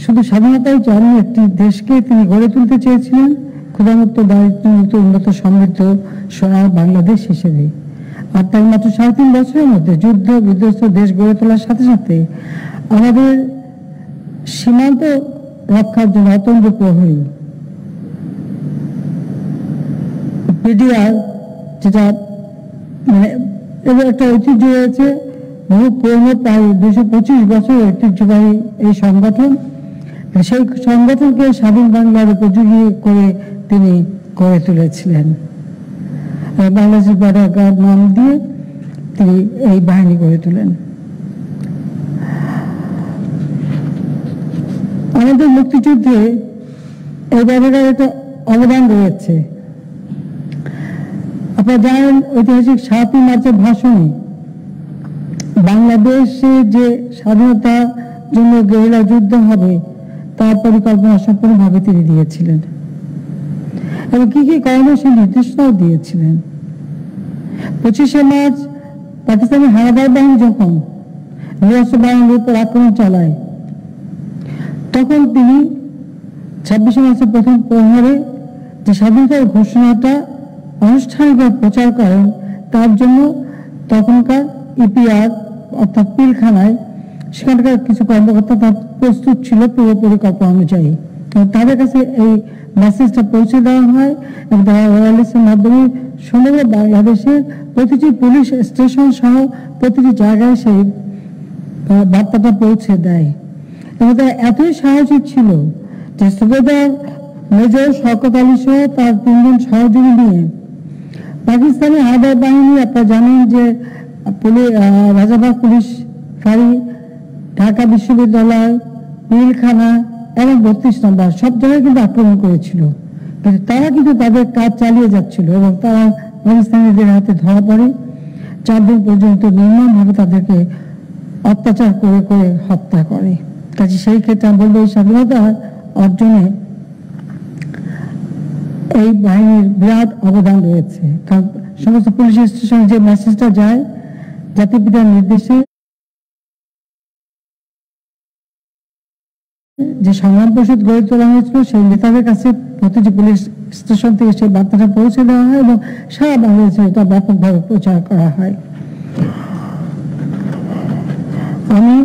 শুধু স্বাধীনতাই চাননি, একটি দেশকে তিনি গড়ে তুলতে চেয়েছিলেন ক্ষুধামুক্ত, দারিদ্র্যমুক্ত, উন্নত, সমৃদ্ধ সোনার বাংলাদেশ হিসেবে। আর তাই মাত্র 3.5 বছরের মধ্যে যুদ্ধ বিধ্বস্ত দেশ গড়ে তোলার সাথে সাথে আমাদের সীমান্ত রক্ষার জন্য অতন্দ্র প্রহরী পিডিআর, যেটা মানে এবার একটা ঐতিহ্য রয়েছে, বহু পুরনো, প্রায় 225 বছর ঐতিহ্যবাহী এই সংগঠন। সেই সংগঠনকে স্বাধীন বাংলার উপযোগী করে তিনি গড়ে তুলেছিলেন। বাংলাদেশ বর্ডার গার্ড নাম দিয়ে তিনি এই বাহিনী গড়ে তোলেন। আমাদের মুক্তিযুদ্ধে এই বর্ডারের একটা অবদান রয়েছে। আপনারা জানেন, ঐতিহাসিক 7ই মার্চের ভাষণে বাংলাদেশে যে স্বাধীনতার জন্য গেরিলা যুদ্ধ হবে তার পরিকল্পনা সম্পূর্ণভাবে তিনি দিয়েছিলেন এবং কি কি কারণে সেই নির্দেশনাও দিয়েছিলেন। 25শে মার্চ পাকিস্তানি হানাদার বাহিনী যখন নিরাপত্তা বাহিনীর উপর আক্রমণ চালায়, তখন তিনি 26শে মার্চের প্রথম প্রহরে যে স্বাধীনতার ঘোষণাটা আনুষ্ঠানিকভাবে প্রচার করেন, তার জন্য তখনকার ইপিআর অর্থাৎ পিলখানায় সেখানকার কিছু কর্মকর্তা তার প্রস্তুত ছিল পূর্ব পরিকল্পনা অনুযায়ী। তাদের কাছে এই মেসেজটা পৌঁছে দেওয়া হয় এবং তারা ওয়্যারলেসের মাধ্যমে সমগ্র বাংলাদেশের প্রতিটি পুলিশ স্টেশন সহ প্রতিটি জায়গায় সেই বার্তাটা পৌঁছে দেয়। এবং তারা এতই সাহসী ছিল যে সুবেদার মেজর শওকত আলী সহ তার 3 জন সহযোগী নিয়ে পাকিস্তানি হানাদার বাহিনী, আপনারা জানেন যে রাজাবাগ পুলিশ ফাঁড়ি, ঢাকা বিশ্ববিদ্যালয়, পিলখানা এবং 32 নম্বর সব জায়গায় কিন্তু আক্রমণ করেছিল। কিন্তু তারা কিন্তু তাদের কাজ চালিয়ে যাচ্ছিল এবং তারা পাকিস্তানিদের হাতে ধরা পড়ে। 4 দিন পর্যন্ত নির্মমভাবে তাদেরকে অত্যাচার করে করে হত্যা করে। কাজে সেই ক্ষেত্রে আমি বলবো এই স্বাধীনতা অর্জনে এই বাহিনীর বিরাট অবদান রয়েছে। কারণ সমস্ত পুলিশ স্টেশনে যে মেসেজটা যায় জাতির পিতার নির্দেশে, যে সংগ্রাম পরিষদ গড়ে তোলা হয়েছিল, সেই নেতাদের কাছে প্রতিটি পুলিশ স্টেশন থেকে সেই বার্তাটা পৌঁছে দেওয়া হয় এবং সারা বাংলাদেশে এটা ব্যাপকভাবে প্রচার করা হয়। আমি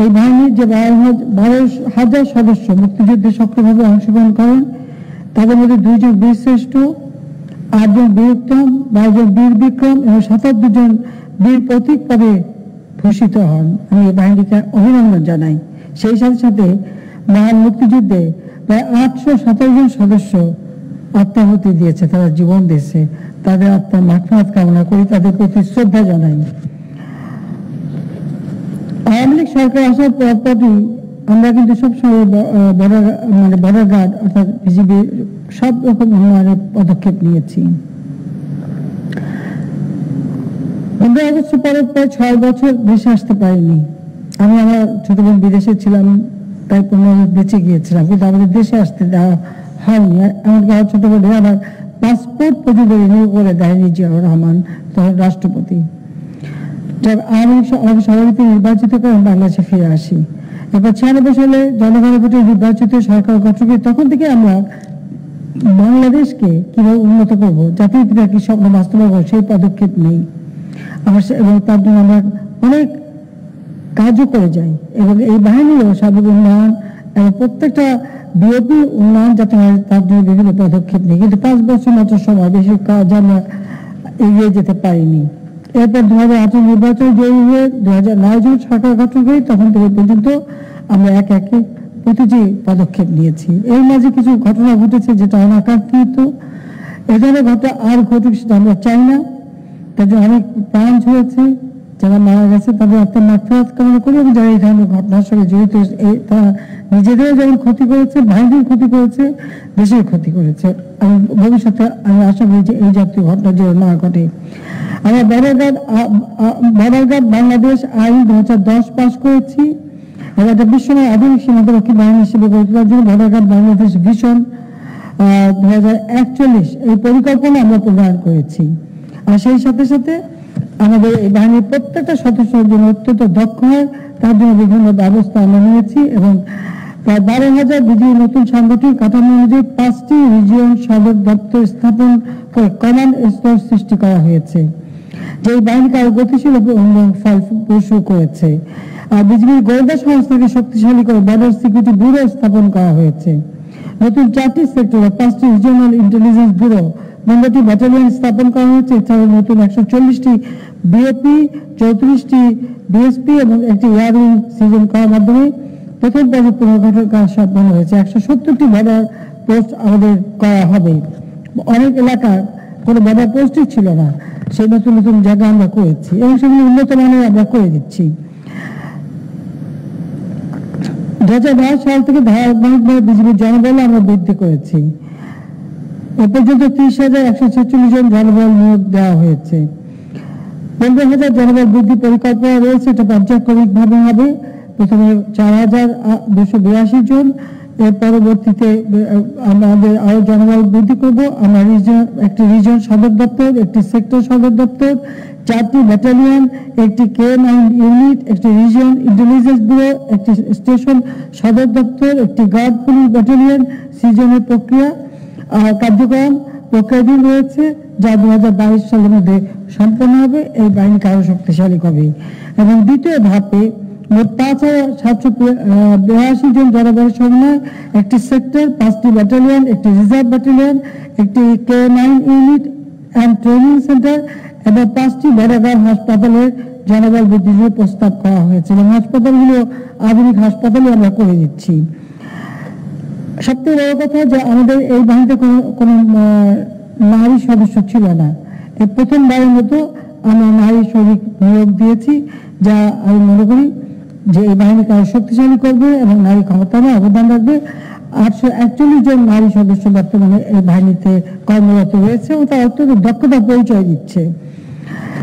এই বাহিনীর যে 12,000 সদস্য মুক্তিযুদ্ধে সক্রিয়ভাবে অংশগ্রহণ করেন, তাদের মধ্যে 2 জন বীরশ্রেষ্ঠ, 8 জন বীর উত্তম, 12 জন বীর বিক্রম এবং 77 জন বীর প্রতীক পদে ভূষিত হন। আমি এই বাহিনীকে অভিনন্দন জানাই। সেই সাথে সাথে মহান মুক্তিযুদ্ধে প্রায় 827 জন সদস্য আত্মাহুতি দিয়েছে, তারা জীবন দিয়েছে। তাদের আত্মার মাগফিরাত কামনা করি, তাদের প্রতি শ্রদ্ধা জানাই। আওয়ামী লীগ সরকার আসার পরপরই আমরা কিন্তু সবসময় বর্ডার গার্ড অর্থাৎ বিজিবি সব রকম উন্নয়নের পদক্ষেপ নিয়েছি। 15 আগস্টের পরে প্রায় 6 বছর দেশে আসতে পারিনি। আমি আমার ছোট বোন বিদেশে ছিলাম, তাই 15 বছর বেঁচে গিয়েছিলাম, কিন্তু আমাদের দেশে আসতে দেওয়া হয়নি। এমনকি আমার ছোট বোন আমার পাসপোর্ট পর্যন্ত রিনিউ করে দেয়নি জিয়াউর রহমান, তখন রাষ্ট্রপতি। আমাকে সভাপতি নির্বাচিত করে বাংলাদেশে ফিরে আসি। এরপর 96 সালে জনগণের ভোটে নির্বাচিত সরকার গঠন করি। তখন থেকে আমরা বাংলাদেশকে কিভাবে উন্নত করবো, জাতির পিতা কি স্বপ্ন বাস্তবায়ন সেই পদক্ষেপ নেই এবং তার জন্য আমরা অনেক কাজও করে যাই। এবং এই বাহিনীরও সার্বিক উন্নয়ন এবং প্রত্যেকটা বিওপি উন্নয়ন যাতে হয় তার জন্য বিভিন্ন পদক্ষেপ নেই। কিন্তু 5 বছর মাত্র সময়, বেশি কাজ আমরা এগিয়ে যেতে পারিনি। এরপর 2018 নির্বাচন জয়ী হয়ে 2009 জন সরকার গঠন করি। তখন থেকে পর্যন্ত আমরা একে একে প্রতিটি পদক্ষেপ নিয়েছি। এর মাঝে কিছু ঘটনা ঘটেছে যেটা অনাকাঙ্ক্ষিত। এ ধরনের ঘটনা আর ঘটুক সেটা আমরা চাই না। তার জন্য অনেক প্রাণ ঝরেছে, যারা মারা গেছে তাদের আত্মার মাগফিরাত কামনা করি। এবং যারা এই ধরনের ঘটনার সঙ্গে জড়িত তারা নিজেদেরও যেমন ক্ষতি করেছে, ভাইদের ক্ষতি করেছে, দেশের ক্ষতি করেছে। আমি ভবিষ্যতে আমি আশা করি যে এই জাতীয় ঘটনা যেন না ঘটে। আমরা বর্ডার গার্ড বাংলাদেশ আইন 2010 পাস করেছি এবং একটা বিশ্বময় আধুনিক সীমান্তরক্ষী বাহিনী হিসেবে গড়ে তোলার জন্য বর্ডার গার্ড বাংলাদেশ ভিশন 2041 এই পরিকল্পনা আমরা প্রণয়ন করেছি। আর সেই সাথে সাথে আমাদের এই বাহিনীর প্রত্যেকটা সদস্যের জন্য অত্যন্ত দক্ষ হয়, তার জন্য বিভিন্ন ব্যবস্থা আমরা নিয়েছি। এবং প্রায় 12,000 বিজিবি নতুন সাংগঠনিক কাঠামো অনুযায়ী 5টি রিজিয়ন সদর দপ্তর স্থাপন করে কমান্ড স্তর সৃষ্টি করা হয়েছে, যে এই বাহিনীকে আরো গতিশীল এবং ফলপ্রসূ করেছে। বিজিবির গোয়েন্দা সংস্থাকে শক্তিশালী করে বর্ডার সিকিউরিটি ব্যুরো স্থাপন করা হয়েছে। নতুন 4টি সেক্টরে 5টি রিজিওনাল ইন্টেলিজেন্স ব্যুরো, 15টি ব্যাটালিয়ন স্থাপন করা হয়েছে। এছাড়াও নতুন 140টি বিওপি, 34টি বিএসপি এবং একটি এয়ারউইং সৃজন করার মাধ্যমে প্রথম পর্যায়ে পুনর্গঠনের কাজ সম্পন্ন হয়েছে। 170টি বর্ডার পোস্ট আমাদের করা হবে। অনেক এলাকার কোনো বর্ডার পোস্টই ছিল না, সেই নতুন নতুন জায়গা আমরা করেছি এবং সেগুলো উন্নত মানের আমরা করে দিচ্ছি। 2009 সাল থেকে ধারাবাহিকভাবে বিজিবির জনবল আমরা বৃদ্ধি করেছি। এ পর্যন্ত 30,146 জন জনবল নিয়োগ দেওয়া হয়েছে। 15,000 জনবল বৃদ্ধি পরিকল্পনা রয়েছে, এটা পর্যায়ক্রমিকভাবে হবে। প্রথমে 4,282 জন, এর পরবর্তীতে আমাদের আরো জনবল বৃদ্ধি করব। আমরা একটি রিজন সদর দপ্তর, একটি সেক্টর সদর দপ্তর, 4টি ব্যাটালিয়ন, একটি K9 ইউনিট, একটি রিজন ইন্টেলিজেন্স ব্যুরো, একটি স্টেশন সদর দপ্তর, একটি গার্ড পুলিশ ব্যাটালিয়ন সৃজনের প্রক্রিয়া কার্যক্রম প্রক্রিয়াধীন রয়েছে, যা 2022 সালের মধ্যে সম্পন্ন হবে। এই বাহিনীকে আরো শক্তিশালী করবে। এবং দ্বিতীয় ধাপে মোট 5,782 জন জনবলের সমন্বয় একটি সেক্টর, 5টি ব্যাটালিয়ন, একটি রিজার্ভ ব্যাটালিয়ন, একটি K9 unit and training centre এবং 5টি বর্ডার হাসপাতালের জনবল বৃদ্ধির প্রস্তাব করা হয়েছে। এবং হাসপাতালগুলো আধুনিক হাসপাতালে আমরা করে দিচ্ছি। সবথেকে বড় কথা যে আমাদের এই বাহিনীতে কোনো নারী সদস্য ছিল না। এই প্রথমবারের মতো আমরা নারী সৈনিক নিয়োগ দিয়েছি, যা আমি মনে করি যে এই বাহিনীকে আরো শক্তিশালী করবে এবং নারী ক্ষমতায়নে অবদান রাখবে। 841 জন নারী সদস্য বর্তমানে এই বাহিনীতে কর্মরত রয়েছে ও তার অত্যন্ত দক্ষতা পরিচয় দিচ্ছে।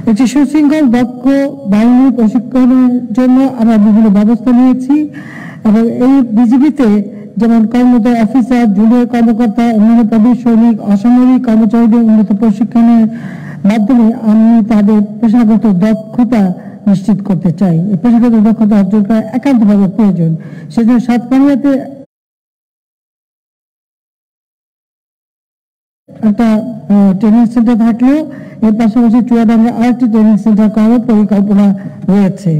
একটি সুশৃঙ্খল দক্ষ বাহিনী প্রশিক্ষণের জন্য আমরা বিভিন্ন ব্যবস্থা নিয়েছি এবং এই বিজিবিতে যেমন কর্মরত অফিসার, জুনিয়র কর্মকর্তা, অন্যান্য পদে সৈনিক, অসামরিক কর্মচারীদের উন্নত প্রশিক্ষণের মাধ্যমে আমি তাদের পেশাগত দক্ষতা নিশ্চিত করতে চাই। এই পেশাগত দক্ষতা অর্জন করা একান্তভাবে প্রয়োজন। সেজন্য সাতকানিয়াতে একটা ট্রেনিং সেন্টার থাকলেও এর পাশাপাশি চুয়াডাঙ্গায় আরেকটি ট্রেনিং সেন্টার করার পরিকল্পনা রয়েছে।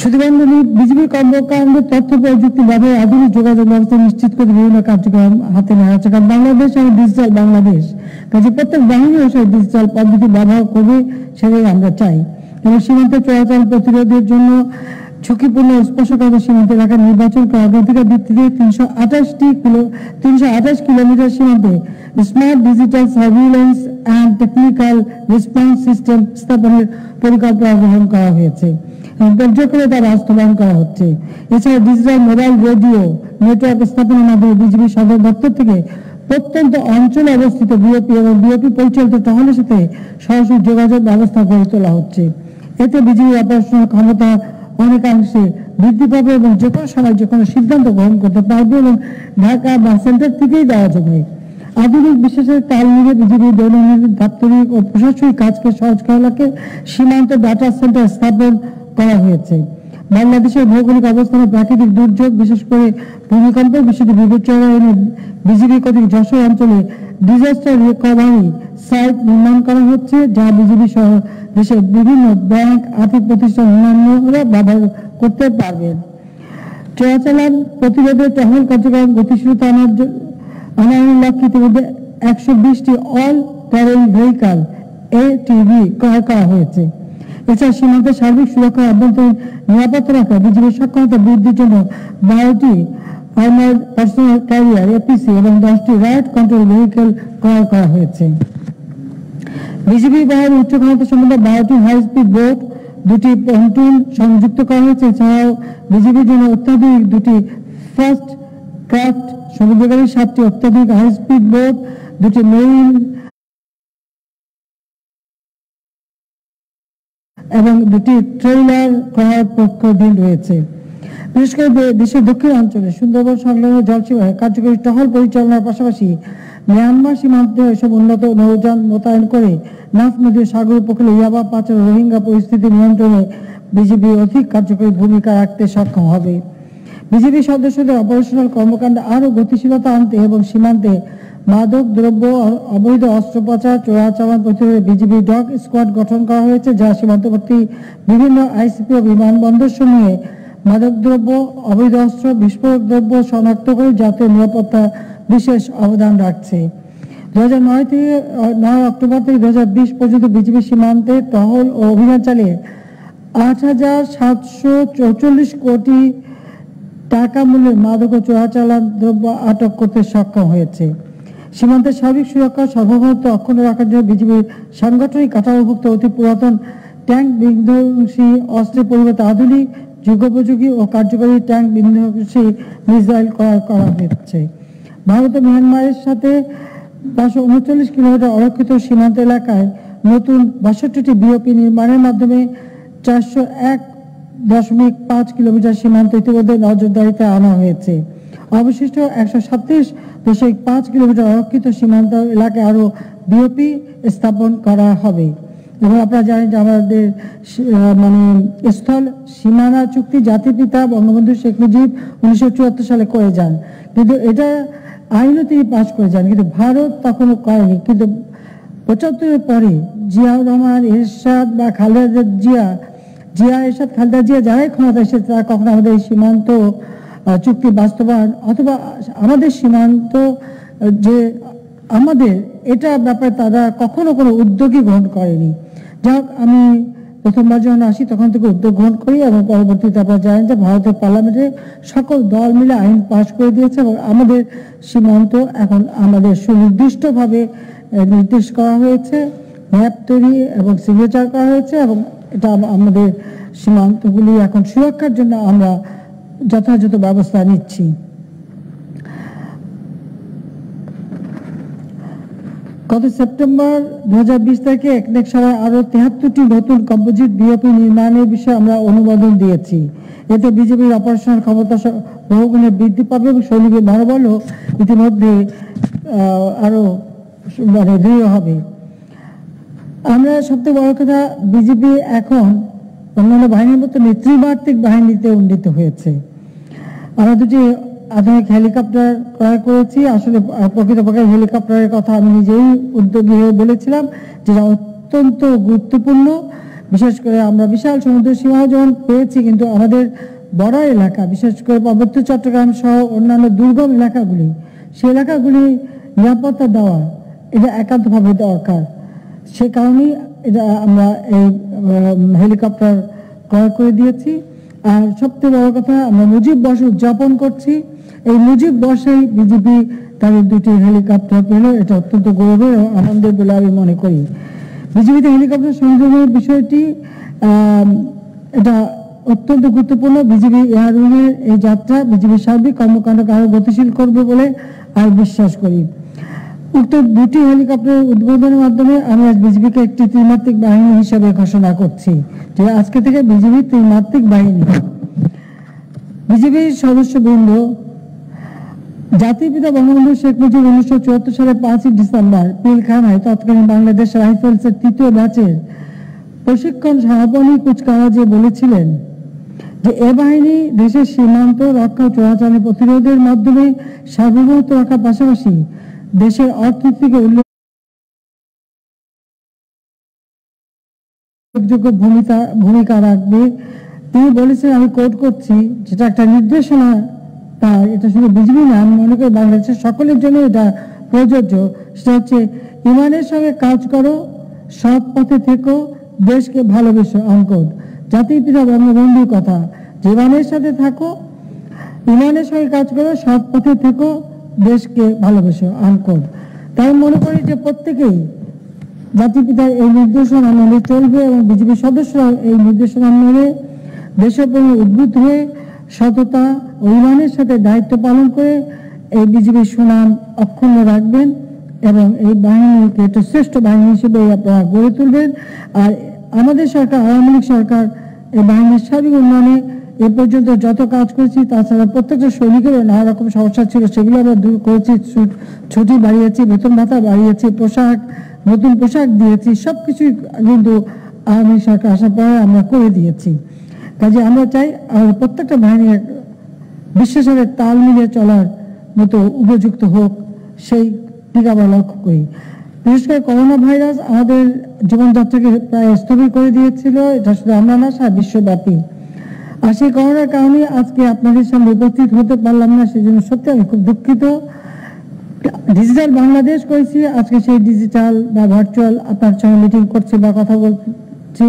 শুধুমাত্র বিজেপির কর্মকাণ্ড তথ্য প্রযুক্তিভাবে আধুনিক যোগাযোগ ব্যবস্থা নিশ্চিত করে বিভিন্ন কার্যক্রম হাতে নেওয়া হচ্ছে। কারণ বাংলাদেশ এবং ডিজিটাল বাংলাদেশ, কাজে প্রত্যেক বাহিনী আসলে ডিজিটাল পদ্ধতি ব্যবহার করবে, সেটাই আমরা চাই। এবং সীমান্তে চলাচল প্রতিরোধের জন্য ঝুঁকিপূর্ণ স্পর্শকাতর সীমান্ত এলাকার নির্বাচন করা অগ্রাধিকার ভিত্তিতে 328 কিলোমিটার সীমান্তে smart digital surveillance and technical response system স্থাপনের পরিকল্পনা গ্রহণ করা হয়েছে এবং পর্যায়ক্রমে তা বাস্তবায়ন করা হচ্ছে। এছাড়া ডিজিটাল মোবাইল রেডিও নেটওয়ার্ক স্থাপনের মাধ্যমে বিজিবি সদর দপ্তর থেকে প্রত্যন্ত অঞ্চলে অবস্থিত বিওপি এবং বিওপি পরিচালিত টহলের সাথে সরাসরি যোগাযোগ ব্যবস্থা গড়ে তোলা হচ্ছে। এতে বিজিবি অপারেশনাল ক্ষমতা অনেকাংশে বৃদ্ধি পাবে এবং যে কোনো সময় যে কোনো সিদ্ধান্ত গ্রহণ করতে পারবে এবং ঢাকা বা সেন্টার থেকেই দেওয়া যাবে। আধুনিক বিশেষের তাল মিলিয়ে বিজিবি দৈনন্দিন দাপ্তরিক ও প্রশাসনিক কাজকে সহজ করার লক্ষ্যে সীমান্ত ডাটা সেন্টার স্থাপন করা হয়েছে। বাংলাদেশের ভৌগোলিক অবস্থানে প্রাকৃতিক দুর্যোগ বিশেষ করে ভূমিকম্পের বিষয়টি বিবেচনায় এনে বিজিবি কর্তৃক যশোর অঞ্চলে ডিজাস্টার রিকভারি সাইট নির্মাণ করা হচ্ছে, যা বিজিবি সহ দেশের বিভিন্ন ব্যাংক আর্থিক প্রতিষ্ঠান অন্যান্যরা ব্যবহার করতে পারবেন। চোরাচালান প্রতিরোধে টহল কার্যক্রম গতিশীলতা আনার লক্ষ্যে ইতিমধ্যে 120টি অল টেরেন ভেহিকল ATV ক্রয় করা হয়েছে। এছাড়া সীমান্তের সার্বিক সুরক্ষা অভ্যন্তরীণ নিরাপত্তা রাখা বিজিবির সক্ষমতা বৃদ্ধির জন্য 12টি আর্মার্ড পার্সোনাল ক্যারিয়ার APC এবং 10টি রাইট কন্ট্রোল ভেহিকল ক্রয় করা হয়েছে। বিজিবি বাহিনীর উচ্চ ক্ষমতা সম্বন্ধে 12টি হাই স্পিড বোট, 2টি পন্টুন সংযুক্ত করা হয়েছে। এছাড়াও বিজিবির জন্য অত্যাধুনিক 2টি ফার্স্ট ক্রাফট সমুদ্রগামী 7টি অত্যাধুনিক হাই স্পিড বোট, 2টি মেরিন এবং 2টি ট্রেইলার ক্রয়ের পক্ষাধীন রয়েছে। বিশেষ করে দেশের দক্ষিণ অঞ্চলে সুন্দরবন সংলগ্ন জলসীমায় কার্যকরী টহল পরিচালনার পাশাপাশি মিয়ানমার সীমান্তে এসব উন্নত নৌযান মোতায়েন করে নাফ নদীর সাগর উপকূলে ইয়াবা পাচার রোহিঙ্গা পরিস্থিতি নিয়ন্ত্রণে বিজিবি অধিক কার্যকরী ভূমিকা রাখতে সক্ষম হবে। বিজিবি সদস্যদের অপারেশনাল কর্মকাণ্ডে আরও গতিশীলতা আনতে এবং সীমান্তে মাদক দ্রব্য, অবৈধ অস্ত্র পাচার, চোরাচালান প্রতিরোধে বিজিবি ডগ স্কোয়াড গঠন করা হয়েছে, যা সীমান্তবর্তী বিভিন্ন আইসিপি ও বিমানবন্দর সমূহে মাদক দ্রব্য, অবৈধ অস্ত্র, বিস্ফোরক দ্রব্য শনাক্ত করে জাতীয় নিরাপত্তা বিশেষ অবদান রাখছে। 2009 থেকে 9 অক্টোবর থেকে 2020 পর্যন্ত বিজিবি সীমান্তে টহল ও অভিযান চালিয়ে 8,744 কোটি টাকা মূল্যের মাদক ও চোরাচালান দ্রব্য আটক করতে সক্ষম হয়েছে। সীমান্তের সার্বিক সুরক্ষা সর্বভৌমত্ব অক্ষুণ্ণ রাখার জন্য বিজিবির সাংগঠনিক কাঠামোভুক্ত অতি পুরাতন ট্যাঙ্ক বিধ্বংসী অস্ত্রের পরিবর্তে আধুনিক যুগোপযোগী ও কার্যকরী ট্যাঙ্ক বিধ্বংসী মিসাইল ক্রয় করা হচ্ছে। ভারত ও মিয়ানমারের সাথে 539 কিলোমিটার অরক্ষিত সীমান্ত এলাকায় নতুন 62টি বিওপি নির্মাণের মাধ্যমে 401.5 কিলোমিটার সীমান্ত ইতিমধ্যে নজরদারিতে আনা হয়েছে। অবশিষ্ট 137.5 কিলোমিটার অরক্ষিত সীমান্ত এলাকায় আরো বিওপি স্থাপন করা হবে। এবং আপনারা জানেন যে আমাদের স্থল সীমানা চুক্তি জাতির পিতা বঙ্গবন্ধু শেখ মুজিব 1974 সালে করে যান, কিন্তু এটা আইনও তিনি পাশ করে যান, কিন্তু ভারত তখনও করেনি। কিন্তু 75-এর পরে জিয়াউর রহমান, এরশাদ বা খালেদা জিয়া, এরশাদ, খালেদা জিয়া যারাই ক্ষমতা এসেছে তারা কখনো আমাদের এই সীমান্ত চুক্তি বাস্তবায়ন অথবা আমাদের সীমান্ত যে আমাদের এটা ব্যাপারে তারা কখনো কোনো উদ্যোগই গ্রহণ করেনি। যাক, আমি প্রথমবার যখন আসি তখন থেকে উদ্যোগ গ্রহণ করি এবং পরবর্তীতে আপনারা জানেন যে ভারতের পার্লামেন্টে সকল দল মিলে আইন পাশ করে দিয়েছে এবং আমাদের সীমান্ত এখন আমাদের সুনির্দিষ্টভাবে নির্দেশ করা হয়েছে, ম্যাপ তৈরি এবং সিগনেচার করা হয়েছে এবং এটা আমাদের সীমান্তগুলি এখন সুরক্ষার জন্য আমরা যথাযথ ব্যবস্থা নিচ্ছি। গত সেপ্টেম্বর 2020 থেকে একনেক সভায় আরো 73টি নতুন কম্পোজিট বিওপি নির্মাণের বিষয়ে আমরা অনুমোদন দিয়েছি। এতে বিজেপির অপারেশনাল ক্ষমতা বহুগুণে বৃদ্ধি পাবে এবং সৈনিকের মনোবলও ইতিমধ্যে আরো দৃঢ় হবে। আমরা সবথেকে বড় কথা, বিজেপি এখন অন্যান্য বাহিনীর মতো নেতৃমাত্রিক বাহিনীতে উন্নীত হয়েছে। আমরা দুটি আধুনিক হেলিকপ্টার ক্রয় করেছি। আসলে প্রকৃতপক্ষে হেলিকপ্টারের কথা আমি নিজেই উদ্যোগী হয়ে বলেছিলাম, যেটা অত্যন্ত গুরুত্বপূর্ণ। বিশেষ করে আমরা বিশাল সমুদ্র সীমাও যেমন পেয়েছি, কিন্তু আমাদের বর্ডার এলাকা, বিশেষ করে পার্বত্য চট্টগ্রাম সহ অন্যান্য দুর্গম এলাকাগুলি, সেই এলাকাগুলি নিরাপত্তা দেওয়া এটা একান্তভাবে দরকার। সে কারণেই এটা আমরা এই হেলিকপ্টার ক্রয় করে দিয়েছি। আর সবচেয়ে বড় কথা, আমরা মুজিব বর্ষ উদযাপন করছি। এই মুজিব বর্ষেই বিজেপি তাদের 2টি হেলিকপ্টার পেল, এটা অত্যন্ত গৌরবের এবং আনন্দের বলে আমি মনে করি। বিজেপিতে হেলিকপ্টার সংযোগের বিষয়টি এটা অত্যন্ত গুরুত্বপূর্ণ। বিজেপি এয়ারউইংয়ের এই যাত্রা বিজেপির সার্বিক কর্মকাণ্ডকে আরো গতিশীল করবে বলে আমি বিশ্বাস করি। উক্ত 2টি হেলিকপ্টারের উদ্বোধনের মাধ্যমে আমি আজ বিজেপিকে একটি ত্রিমাত্রিক বাহিনী হিসেবে ঘোষণা করছি, যে আজকে থেকে বিজেপি ত্রিমাত্রিক বাহিনী। বিজেপির সদস্যবৃন্দ, জাতির পিতা বঙ্গবন্ধু শেখ মুজিব 1974 সালে 5ই ডিসেম্বর পিলখানায় তৎকালীন বাংলাদেশ রাইফেলসের 3য় ব্যাচের প্রশিক্ষণ সমাপনী কুচকাওয়াজে বলেছিলেন যে এ বাহিনী দেশের সীমান্ত রক্ষা, চোরাচালানি প্রতিরোধের মাধ্যমে সার্বভৌমত্ব রক্ষার পাশাপাশি দেশের অর্থনীতিকে উল্লেখযোগ্য ভূমিকা রাখবে। তিনি বলেছেন, আমি কোট করছি, যেটা একটা নির্দেশনা, তার এটা শুধু বিজেপি না, আমি মনে করি বাংলাদেশের সকলের জন্য এটা প্রযোজ্য। সেটা হচ্ছে, ইমানের সঙ্গে কাজ করো, সৎ পথে থেকো, দেশকে ভালোবেসো। আনকোট। জাতির পিতা বঙ্গবন্ধুর কথা, যে ইমানের সাথে থাকো, ইমানের সঙ্গে কাজ করো, সৎ পথে থেকো, দেশকে ভালোবেসো। আনকোট। তাই মনে করি যে প্রত্যেকেই জাতির পিতার এই নির্দেশনা মেনে চলবে এবং বিজেপির সদস্যরা এই নির্দেশনা মেনে দেশের প্রতি উদ্বুদ্ধ হয়ে সততা ও ইমানের সাথে দায়িত্ব পালন করে এই বিজেপির সুনাম অক্ষুণ্ণ রাখবেন এবং এই বাহিনীকে একটা শ্রেষ্ঠ বাহিনী হিসেবে আপনারা গড়ে তুলবেন। আর আমাদের সরকার, আওয়ামী লীগ সরকার, এই বাহিনীর সার্বিক উন্নয়নে এ পর্যন্ত যত কাজ করেছি, তাছাড়া প্রত্যেকটা সৈনিকেরও নানা রকম সমস্যা ছিল, সেগুলো আমরা দূর করেছি। ছুটি বাড়িয়েছি, বেতন ভাতা বাড়িয়েছি, পোশাক, নতুন পোশাক দিয়েছি, সবকিছুই কিন্তু আওয়ামী সরকার আসার পরে আমরা করে দিয়েছি। কাজে আমরা চাই প্রত্যেকটা বাহিনী বিশ্বাসের তাল মিলিয়ে চলার মতো উপযুক্ত হোক, সেই দিকে আমরা লক্ষ্য করি। বিশেষ করে করোনা ভাইরাস আমাদের জীবনযাত্রাকে প্রায় স্থবির করে দিয়েছিল, এটা শুধু আমরা না, সারা বিশ্বব্যাপী। আর সেই করোনার কারণে আজকে আপনাদের সামনে উপস্থিত হতে পারলাম না, সেই জন্য সত্যি আমি খুব দুঃখিত। ডিজিটাল বাংলাদেশ করেছি, আজকে সেই ডিজিটাল বা ভার্চুয়াল আপনার সঙ্গে মিটিং করছে বা কথা বলছি,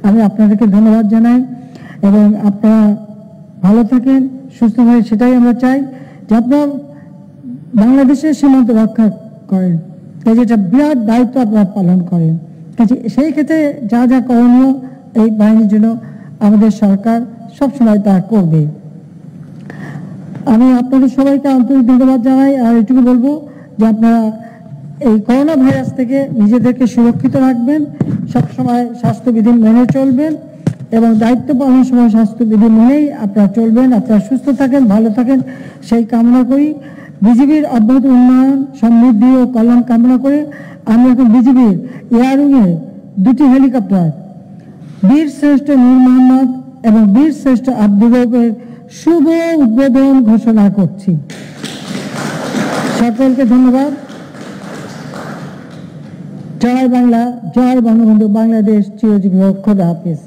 আমি আপনাদেরকে ধন্যবাদ জানাই এবং আপনারা ভালো থাকেন, সুস্থ হয়ে, সেটাই আমরা চাই যে আপনারা বাংলাদেশের সীমান্ত রক্ষা করেন। কাজে এটা বিরাট দায়িত্ব আপনারা পালন করেন। কাজে সেই ক্ষেত্রে যা যা করণীয় এই বাহিনীর জন্য আমাদের সরকার সবসময় তা করবে। আমি আপনাদের সবাইকে আন্তরিক ধন্যবাদ জানাই। আর এটুকু বলবো যে আপনারা এই করোনা ভাইরাস থেকে নিজেদেরকে সুরক্ষিত রাখবেন, সবসময় স্বাস্থ্যবিধি মেনে চলবেন এবং দায়িত্ব পালনের সময় স্বাস্থ্যবিধি মেনেই আপনারা চলবেন। আপনারা সুস্থ থাকেন, ভালো থাকেন, সেই কামনা করি। বিজেপির অব্যাহত উন্নয়ন, সমৃদ্ধি ও কল্যাণ কামনা করে আমি এখন বিজেপির এয়ারউইংয়ের 2টি হেলিকপ্টার বীর শ্রেষ্ঠ নূর মোহাম্মদ এবং বীর শ্রেষ্ঠ আব্দুর রউফের শুভ উদ্বোধন ঘোষণা করছি। সকলকে ধন্যবাদ। জয় বাংলা, জয় বঙ্গবন্ধু, বাংলাদেশ চিরজীবী হোক। খোদা হাফেজ।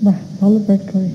বাহ, ভালো প্যাক করে।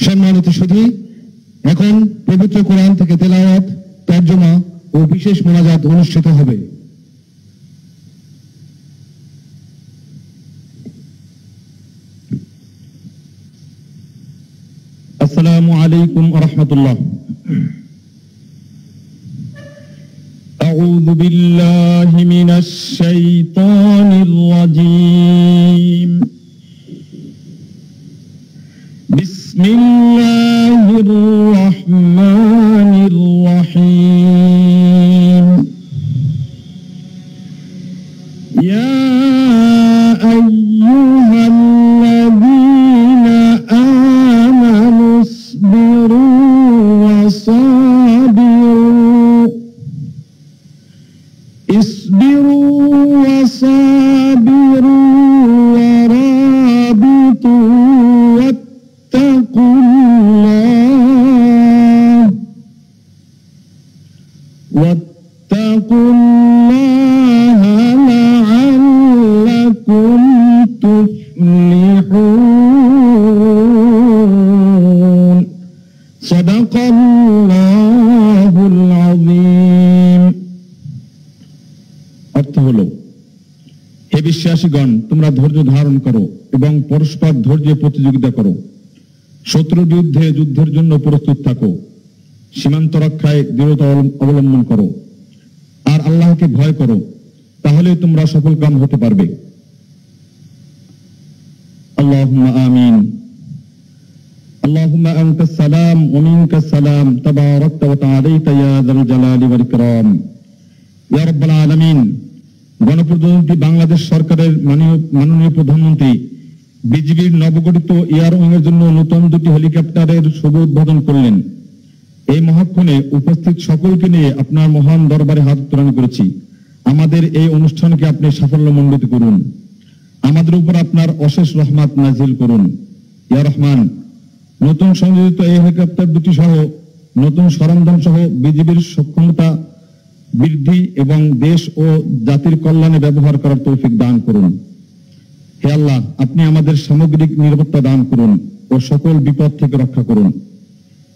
সম্মানিত সুধী, এখন পবিত্র কোরআন থেকে তেলাওয়াত, তর্জমা ও বিশেষ মোনাজাত অনুষ্ঠিত হবে। আসসালামু আলাইকুম ওয়া রাহমাতুল্লাহ। আউযু বিল্লাহি মিনাশ শাইতানির রাজীম। বিসমিল্লাহির রহমানির রহিম। ইয়া আইয়ুহাল্লাযীনা আমানু ইসবিরু ওয়া সাবিরু ওয়া রাবিতু واتقوا الله لعلكم تفلحون صدق الله العظيم। অর্থ হলো, হে বিশ্বাসীগণ, তোমরা ধৈর্য ধারণ করো এবং পরস্পর ধৈর্যে প্রতিযোগিতা করো। শত্রুর বিরুদ্ধে যুদ্ধের জন্য প্রস্তুত থাকো। সীমান্ত রক্ষায় দৃঢ়তা অবলম্বন করো আর আল্লাহকে ভয় করো, তাহলে তোমরা সফলকাম হতে পারবে। আল্লাহুম্মা আমিন। আল্লাহুম্মা আনতাস সালাম ওয়া মিনকাস সালাম, তাবারাকতা ওয়া তাআলাইতা ইয়া যাল জালালি ওয়াল ইকরাম। ইয়া রাব্বাল আলামিন। গণপ্রজাতন্ত্রী বাংলাদেশ সরকারের মাননীয় প্রধানমন্ত্রী বিজিবির নবগঠিত এয়ার উইং এর জন্য নতুন 2টি হেলিকপ্টারের শুভ উদ্বোধন করলেন। এই মহাক্ষণে উপস্থিত সকলকে নিয়ে আপনার মহান দরবারে হাত উত্তোলন করেছি। আমাদের এই অনুষ্ঠানকে আপনি সাফল্যমণ্ডিত করুন। আমাদের উপর আপনার অশেষ রহমত নাজিল করুন। ইয়া রহমান। নতুন সংযোজিত এই হেলিকপ্টার 2টি সহ নতুন সরঞ্জাম সহ বিজিবির সক্ষমতা বৃদ্ধি এবং দেশ ও জাতির কল্যাণে ব্যবহার করার তৌফিক দান করুন। হে আল্লাহ, আপনি আমাদের সামগ্রিক নিরাপত্তা দান করুন ও সকল বিপদ থেকে রক্ষা করুন।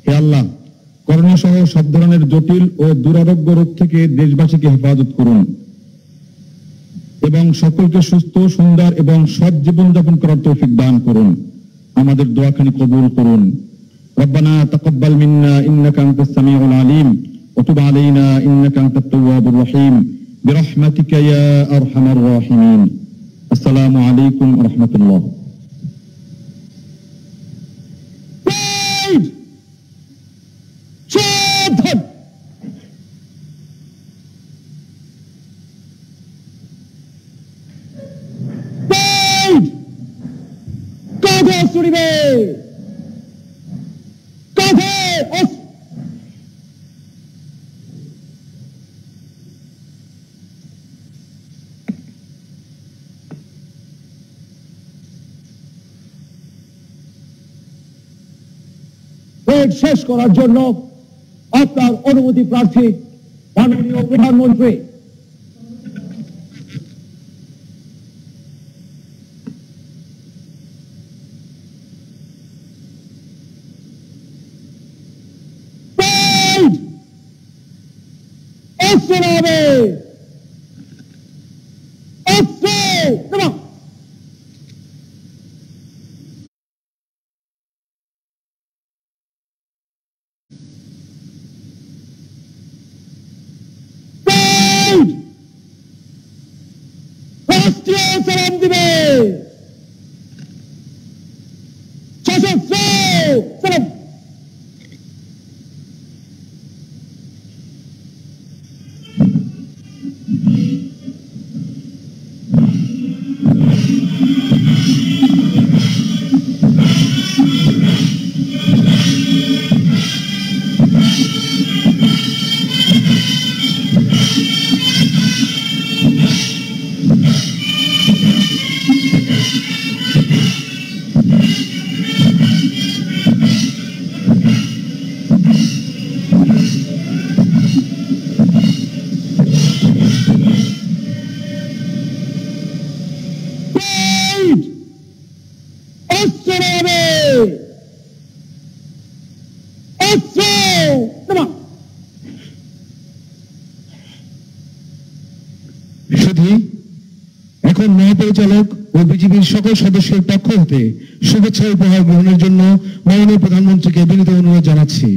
হে আল্লাহ, করোনা সহ সব ধরনের জটিল ও দুরারোগ্য রোগ থেকে দেশবাসীকে হেফাজত করুন এবং সকলকে সুস্থ, সুন্দর এবং সৎ জীবনযাপন করার তৌফিক দান করুন। আমাদের দোয়াখানি কবুল করুন। রব্বানা তাকাব্বাল মিন্না ইন্নাকা আনতাস সামিউল আলিম ওয়া তুব আলাইনা ইন্নাকা আনতাত তাওয়াবুর রহিম বিরহমাতিকা ইয়া আরহামার রাহিমিন। আসসালামু আলাইকুম ওয়া রাহমাতুল্লাহ। শেষ করার জন্য আপনার অনুমতি প্রার্থী মাননীয় প্রধানমন্ত্রী। সালাম দিবে সালাম। Fight! অস্ত্র হবে! অস্ত্র! শুধু এখন মহাপরিচালক ও বিজিবির সকল সদস্যের পক্ষ হতে শুভেচ্ছা উপহার গ্রহণের জন্য মাননীয় প্রধানমন্ত্রীকে বিনীত অনুরোধ জানাচ্ছি।